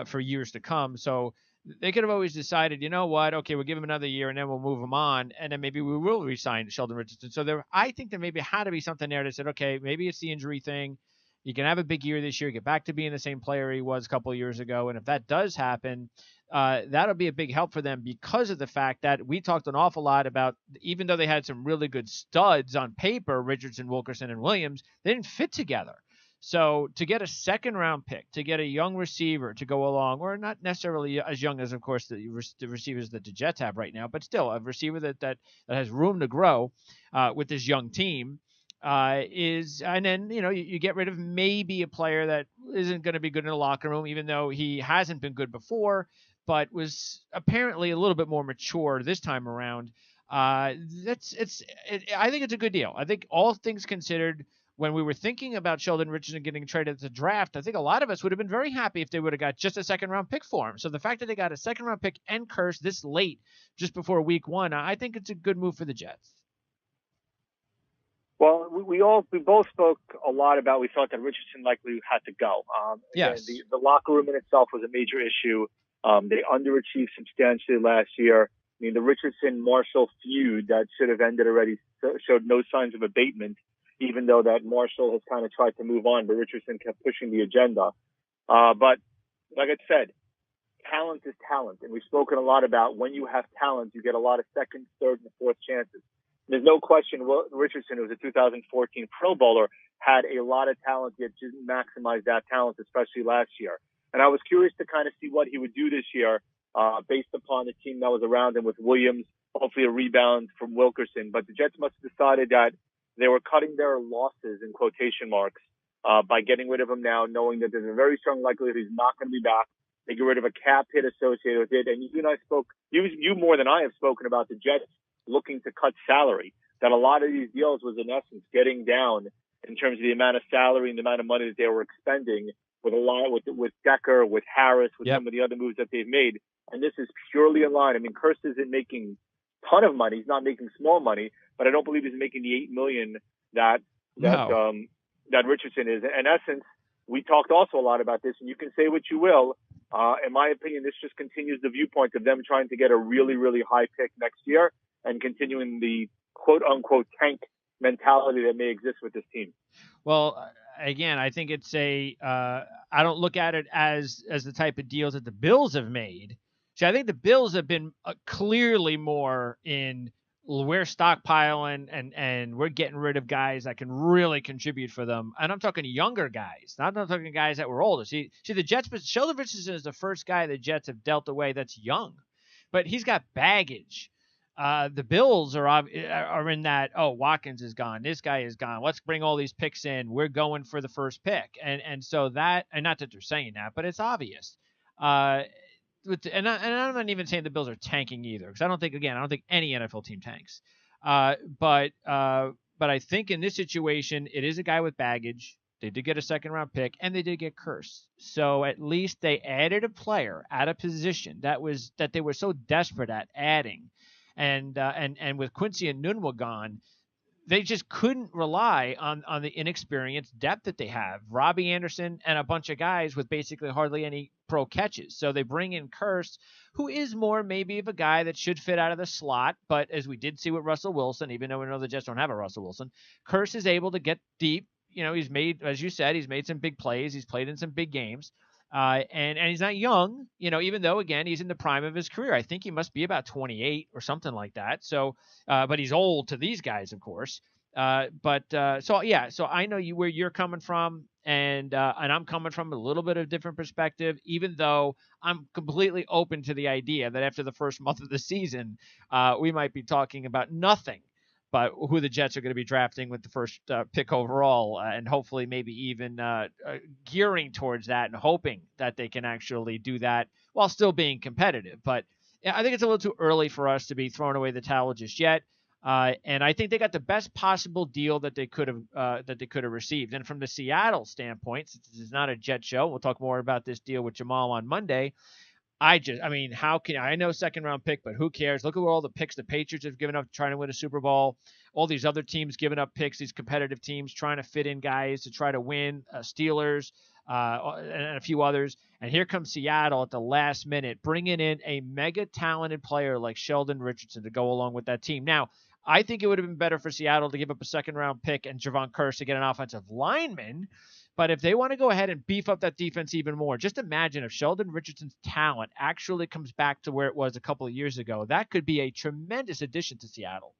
for years to come. So they could have always decided, you know what, okay, we'll give him another year and then we'll move him on, and then maybe we will re-sign Sheldon Richardson. So I think there maybe had to be something there that said, okay, maybe it's the injury thing. You can have a big year this year, get back to being the same player he was a couple of years ago. And if that does happen, that'll be a big help for them because of the fact that we talked an awful lot about, even though they had some really good studs on paper, Richardson, Wilkerson, and Williams, they didn't fit together. So to get a second-round pick, to get a young receiver to go along, or not necessarily as young as, of course, the receivers that the Jets have right now, but still a receiver that has room to grow with this young team, and then, you get rid of maybe a player that isn't going to be good in the locker room, even though he hasn't been good before, but was apparently a little bit more mature this time around. I think it's a good deal. I think all things considered, when we were thinking about Sheldon Richardson getting traded at the draft, I think a lot of us would have been very happy if they would have got just a second-round pick for him. So the fact that they got a second-round pick and Curse this late, just before week one, I think it's a good move for the Jets. Well, we both spoke a lot about, we thought that Richardson likely had to go. Yes. The locker room in itself was a major issue. They underachieved substantially last year. I mean, the Richardson-Marshall feud that should have ended already showed no signs of abatement, even though that Marshall has kind of tried to move on, but Richardson kept pushing the agenda. But like I said, talent is talent. And we've spoken a lot about when you have talent, you get a lot of second, third, and fourth chances. There's no question Richardson, who was a 2014 Pro Bowler, had a lot of talent, yet didn't maximize that talent, especially last year. And I was curious to kind of see what he would do this year based upon the team that was around him with Williams, hopefully a rebound from Wilkerson. But the Jets must have decided that they were cutting their losses, in quotation marks, by getting rid of him now, knowing that there's a very strong likelihood he's not going to be back. They get rid of a cap hit associated with it. And you and I you more than I have spoken about the Jets looking to cut salary, that a lot of these deals was in essence getting down in terms of the amount of salary and the amount of money that they were expending with Decker, with Harris, with some of the other moves that they've made. And this is purely in line. I mean, Kurtz isn't making a ton of money. He's not making small money, but I don't believe he's making the $8 million that Richardson is. In essence, we talked also a lot about this, and you can say what you will. In my opinion, this just continues the viewpoint of them trying to get a really, really high pick next year and continuing the quote-unquote tank mentality that may exist with this team. Well, again, I think it's I don't look at it as the type of deals that the Bills have made. See, I think the Bills have been clearly more in we're stockpiling and we're getting rid of guys that can really contribute for them. And I'm talking younger guys, not talking guys that were older. See, the Jets, Sheldon Richardson is the first guy the Jets have dealt away that's young, but he's got baggage. The Bills are in that, Watkins is gone, this guy is gone, let's bring all these picks in, we're going for the first pick. And so that, and not that they're saying that, but it's obvious. And I'm not even saying the Bills are tanking either, because I don't think any NFL team tanks. But I think in this situation, it is a guy with baggage. They did get a second-round pick, and they did get cursed. So at least they added a player at a position that they were so desperate at adding. And with Quincy and Nunwa gone, they just couldn't rely on the inexperienced depth that they have. Robbie Anderson and a bunch of guys with basically hardly any pro catches. So they bring in Kurtz, who is more maybe of a guy that should fit out of the slot. But as we did see with Russell Wilson, even though we know the Jets don't have a Russell Wilson, Kurtz is able to get deep. He's made, as you said, he's made some big plays. He's played in some big games. And he's not young, even though, again, he's in the prime of his career. I think he must be about 28 or something like that. So, but he's old to these guys, of course. So I know where you're coming from, and I'm coming from a little bit of a different perspective, even though I'm completely open to the idea that after the first month of the season, we might be talking about nothing but who the Jets are going to be drafting with the first pick overall, and hopefully maybe even gearing towards that and hoping that they can actually do that while still being competitive. But I think it's a little too early for us to be throwing away the towel just yet. And I think they got the best possible deal that they could have received. And from the Seattle standpoint, since this is not a Jet show, we'll talk more about this deal with Jamal on Monday. I know second round pick, but who cares? Look at all the picks the Patriots have given up trying to win a Super Bowl. All these other teams giving up picks, these competitive teams trying to fit in guys to try to win, Steelers and a few others. And here comes Seattle at the last minute, bringing in a mega talented player like Sheldon Richardson to go along with that team. Now, I think it would have been better for Seattle to give up a second round pick and Javon Kearse to get an offensive lineman. But if they want to go ahead and beef up that defense even more, just imagine if Sheldon Richardson's talent actually comes back to where it was a couple of years ago. That could be a tremendous addition to Seattle.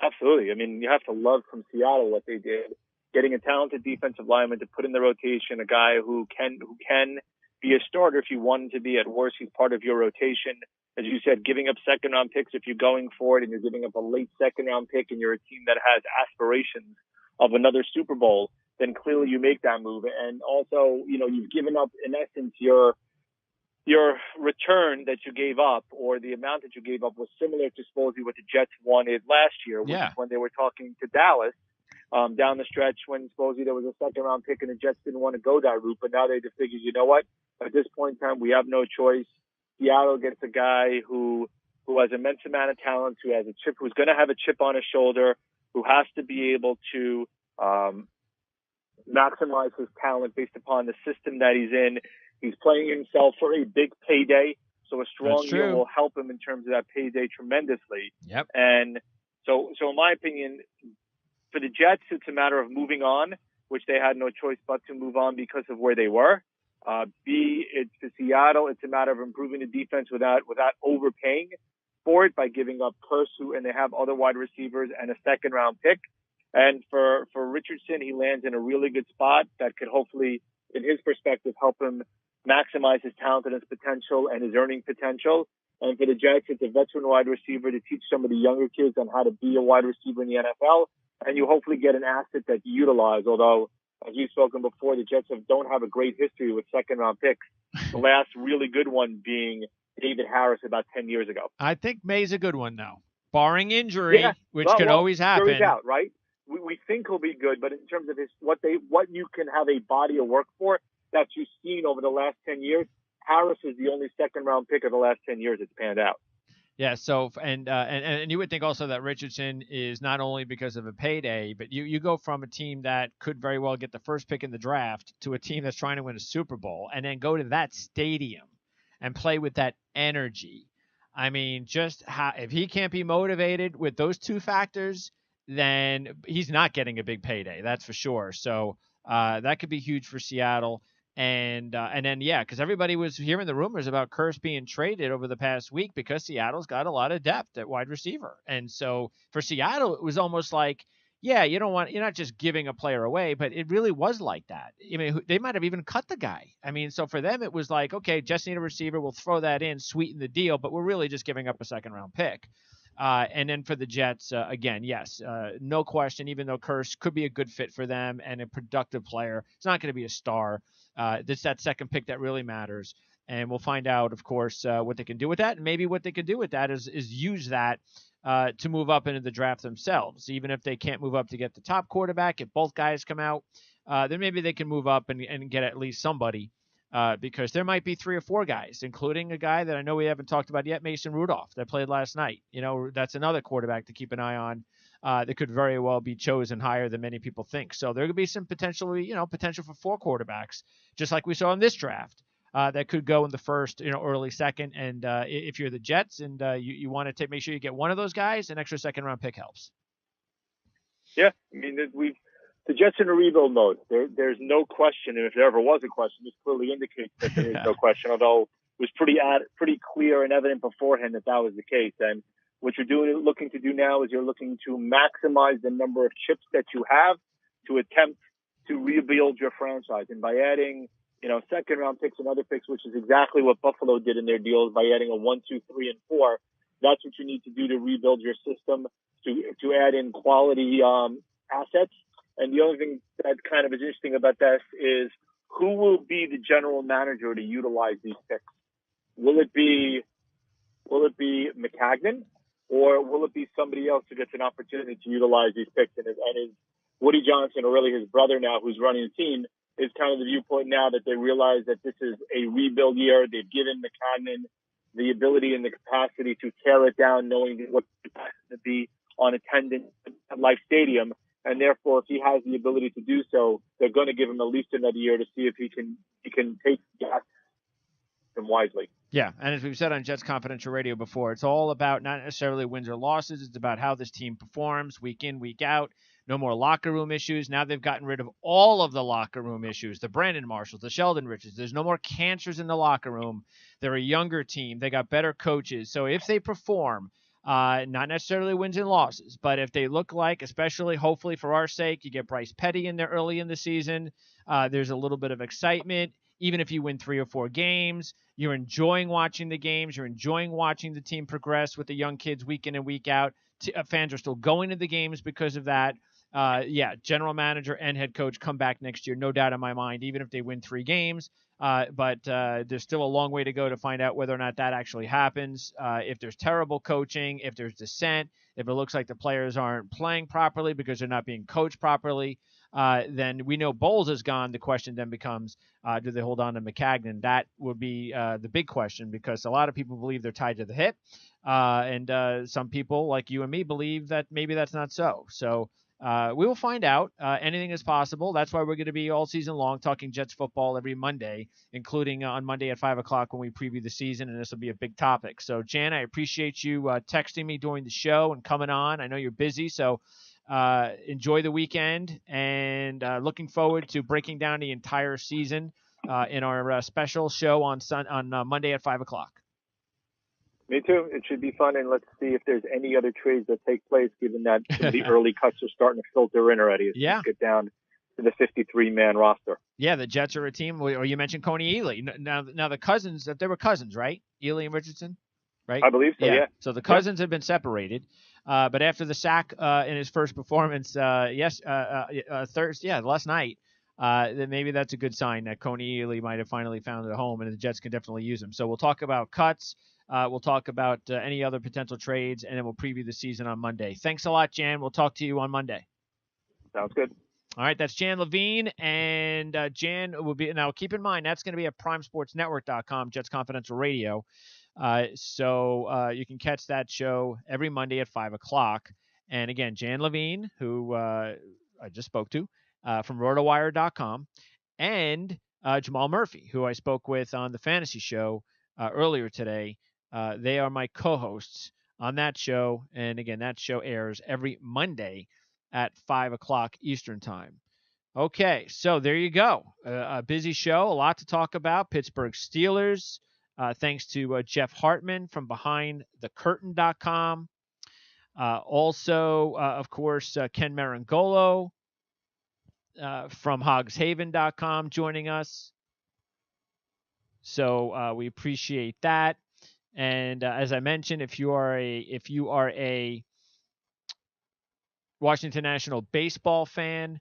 Absolutely. I mean, you have to love from Seattle what they did, getting a talented defensive lineman to put in the rotation, a guy who can be a starter if you want him to be. At worst, he's part of your rotation. As you said, giving up second-round picks if you're going for it, and you're giving up a late second-round pick, and you're a team that has aspirations of another Super Bowl, then clearly you make that move. And also, you've given up, in essence, your return that you gave up, or the amount that you gave up, was similar to supposedly what the Jets wanted last year, which is when they were talking to Dallas down the stretch, when supposedly there was a second-round pick and the Jets didn't want to go that route. But now they just figured, you know what? At this point in time, we have no choice. Seattle gets a guy who has immense amount of talent, who has a chip, who's going to have a chip on his shoulder, who has to be able to maximize his talent based upon the system that he's in. He's playing himself for a big payday, so a strong deal will help him in terms of that payday tremendously. Yep. And so in my opinion, for the Jets, it's a matter of moving on, which they had no choice but to move on because of where they were. It's to Seattle, it's a matter of improving the defense without overpaying for it by giving up Kearse, and they have other wide receivers and a second round pick. And for Richardson, he lands in a really good spot that could hopefully, in his perspective, help him maximize his talent and his potential and his earning potential. And for the Jets, it's a veteran wide receiver to teach some of the younger kids on how to be a wide receiver in the NFL. And you hopefully get an asset that you utilize. Although, as you've spoken before, the Jets don't have a great history with second-round picks. The last really good one being David Harris about 10 years ago. I think May's a good one, though. Barring injury, which could always happen. Jury's out, right? We think he'll be good, but in terms of what you can have a body of work for that you've seen over the last 10 years, Harris is the only second-round pick of the last 10 years that's panned out. Yeah. So and you would think also that Richardson is not only because of a payday, but you go from a team that could very well get the first pick in the draft to a team that's trying to win a Super Bowl, and then go to that stadium and play with that energy. I mean, just if he can't be motivated with those two factors, then he's not getting a big payday. That's for sure. So that could be huge for Seattle. And then, because everybody was hearing the rumors about Kearse being traded over the past week because Seattle's got a lot of depth at wide receiver. And so for Seattle, it was almost like, you're not just giving a player away, but it really was like that. I mean, they might have even cut the guy. I mean, so for them, it was like, okay, just need a receiver. We'll throw that in, sweeten the deal, but we're really just giving up a second round pick. And then for the Jets, again, yes, no question, even though Kearse could be a good fit for them and a productive player, it's not going to be a star. It's that second pick that really matters. And we'll find out, of course, what they can do with that. And maybe what they can do with that is use that to move up into the draft themselves. Even if they can't move up to get the top quarterback, if both guys come out, then maybe they can move up and get at least somebody. Because there might be 3 or 4 guys, including a guy that I know we haven't talked about yet, Mason Rudolph, that played last night. That's another quarterback to keep an eye on that could very well be chosen higher than many people think. So there could be some potential for 4 quarterbacks, just like we saw in this draft, that could go in the first, early second. And if you're the Jets and you want to make sure you get one of those guys, an extra second-round pick helps. Yeah, I mean, the Jets in a rebuild mode. There's no question, and if there ever was a question, this clearly indicates that there is no question, although it was pretty clear and evident beforehand that was the case. And What you're looking to do now is you're looking to maximize the number of chips that you have to attempt to rebuild your franchise. And by adding, second round picks and other picks, which is exactly what Buffalo did in their deals by adding a 1, 2, 3, and 4, that's what you need to do to rebuild your system, to add in quality assets. And the only thing that kind of is interesting about this is who will be the general manager to utilize these picks? Will it be McCagnon, or will it be somebody else who gets an opportunity to utilize these picks? And is Woody Johnson, or really his brother now, who's running the team, is kind of the viewpoint now that they realize that this is a rebuild year. They've given McCagnon the ability and the capacity to tear it down, knowing what it's going to be on attendance at Life Stadium. And therefore, if he has the ability to do so, they're going to give him at least another year to see if he can take gas him wisely. Yeah, and as we've said on Jets Confidential Radio before, it's all about not necessarily wins or losses. It's about how this team performs week in, week out. No more locker room issues. Now they've gotten rid of all of the locker room issues, the Brandon Marshalls, the Sheldon Richards. There's no more cancers in the locker room. They're a younger team. They got better coaches. So if they perform, not necessarily wins and losses, but if they look like, especially hopefully for our sake, you get Bryce Petty in there early in the season, there's a little bit of excitement. Even if you win 3 or 4 games, you're enjoying watching the games. You're enjoying watching the team progress with the young kids week in and week out. Fans are still going to the games because of that. General manager and head coach come back next year, no doubt in my mind, even if they win 3 games. But there's still a long way to go to find out whether or not that actually happens. If there's terrible coaching, if there's dissent, if it looks like the players aren't playing properly because they're not being coached properly, then we know Bowles is gone. The question then becomes, do they hold on to McCagnon? That would be the big question, because a lot of people believe they're tied to the hip. And some people like you and me believe that maybe that's not so. So we will find out. Anything is possible. That's why we're going to be all season long talking Jets football every Monday, including on Monday at 5 o'clock when we preview the season, and this will be a big topic. So, Jan, I appreciate you texting me during the show and coming on. I know you're busy, so enjoy the weekend, and looking forward to breaking down the entire season in our special show on Monday at 5 o'clock. Me too. It should be fun, and let's see if there's any other trades that take place, given that the early cuts are starting to filter in already. Yeah. Get down to the 53-man roster. Yeah, the Jets are a team. Or you mentioned Coney Ely. Now the Cousins, they were cousins, right? Ely and Richardson, right? I believe so, yeah. So the Cousins have been separated. But after the sack in his first performance, last night, then maybe that's a good sign that Coney Ely might have finally found a home, and the Jets can definitely use him. So we'll talk about cuts. We'll talk about any other potential trades, and then we'll preview the season on Monday. Thanks a lot, Jan. We'll talk to you on Monday. Sounds good. All right, that's Jan Levine, and Jan will be – now keep in mind, that's going to be at primesportsnetwork.com, Jets Confidential Radio. So you can catch that show every Monday at 5 o'clock. And again, Jan Levine, who I just spoke to from rotowire.com, and Jamal Murphy, who I spoke with on the fantasy show earlier today. They are my co-hosts on that show. And again, that show airs every Monday at 5 o'clock Eastern time. Okay, so there you go. A busy show, a lot to talk about. Pittsburgh Steelers. Thanks to Jeff Hartman from BehindTheCurtain.com. Also, of course, Ken Meringolo from HogsHaven.com joining us. So we appreciate that. And as I mentioned, if you are a Washington National baseball fan,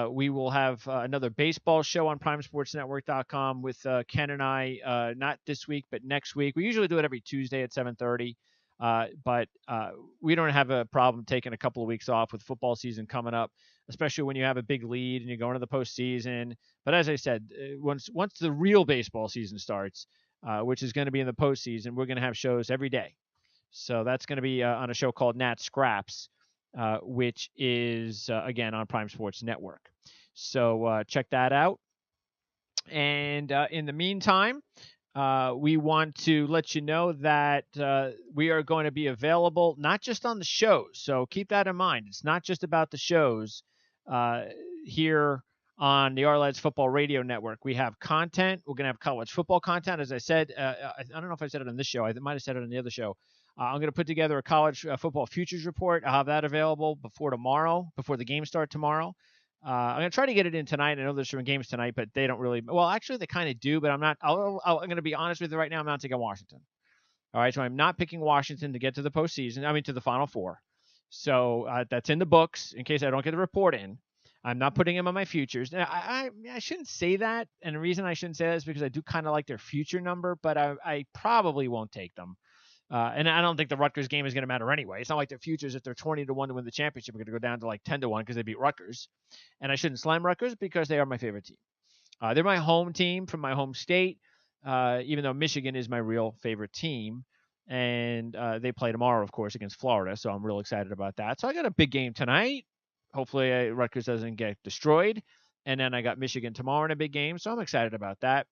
we will have another baseball show on primesportsnetwork.com with Ken and I, not this week, but next week. We usually do it every Tuesday at 7:30, but we don't have a problem taking a couple of weeks off with football season coming up, especially when you have a big lead and you're going to the postseason. But as I said, once the real baseball season starts, which is going to be in the postseason, we're going to have shows every day. So that's going to be on a show called Nat Scraps, which is, again, on Prime Sports Network. So check that out. And in the meantime, we want to let you know that we are going to be available not just on the shows. So keep that in mind. It's not just about the shows here on the Ourlads Football Radio Network. We have content. We're going to have college football content. As I said, I don't know if I said it on this show. I might have said it on the other show. I'm going to put together a college football futures report. I'll have that available before the games start tomorrow. I'm going to try to get it in tonight. I know there's some games tonight, but they don't really – well, actually, they kind of do, but I'm not – I'm going to be honest with you right now. I'm not taking Washington. All right, so I'm not picking Washington to get to the postseason. I mean, to the Final Four. So that's in the books in case I don't get the report in. I'm not putting them on my futures. Now, I shouldn't say that, and the reason I shouldn't say that is because I do kind of like their future number, but I probably won't take them. And I don't think the Rutgers game is going to matter anyway. It's not like their futures, if they're 20-1 to win the championship, are going to go down to like 10-1 because they beat Rutgers. And I shouldn't slam Rutgers because they are my favorite team. They're my home team from my home state, even though Michigan is my real favorite team. And they play tomorrow, of course, against Florida, so I'm real excited about that. So I got a big game tonight. Hopefully Rutgers doesn't get destroyed. And then I got Michigan tomorrow in a big game, so I'm excited about that.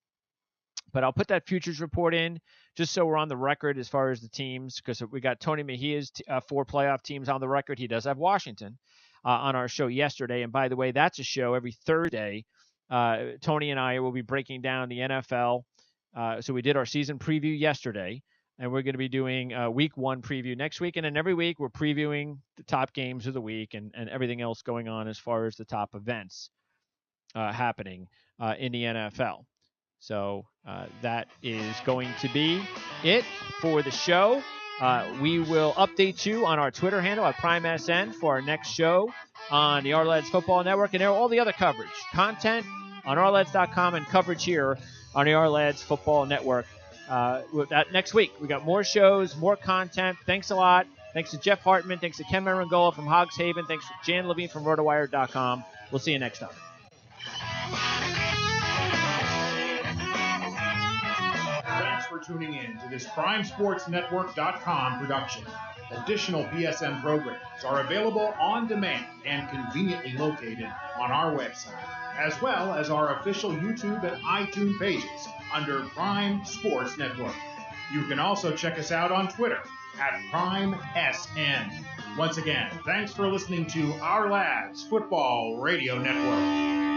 But I'll put that futures report in just so we're on the record as far as the teams, because we got Tony Mejia's 4 playoff teams on the record. He does have Washington on our show yesterday. And by the way, that's a show every Thursday. Tony and I will be breaking down the NFL. So we did our season preview yesterday, and we're going to be doing a week 1 preview next week. And then every week we're previewing the top games of the week and everything else going on as far as the top events happening in the NFL. So that is going to be it for the show. We will update you on our Twitter handle at PrimeSN for our next show on the Ourlads Football Network, and all the other coverage, content on Ourlads.com and coverage here on the Ourlads Football Network. With that next week, we got more shows, more content. Thanks a lot. Thanks to Jeff Hartman. Thanks to Ken Meringolo from Hogs Haven. Thanks to Jan Levine from RotoWire.com. We'll see you next time. Thanks for tuning in to this PrimeSportsNetwork.com production. Additional PSN programs are available on demand and conveniently located on our website, as well as our official YouTube and iTunes pages under Prime Sports Network. You can also check us out on Twitter at PrimeSN. Once again, thanks for listening to Ourlads Football Radio Network.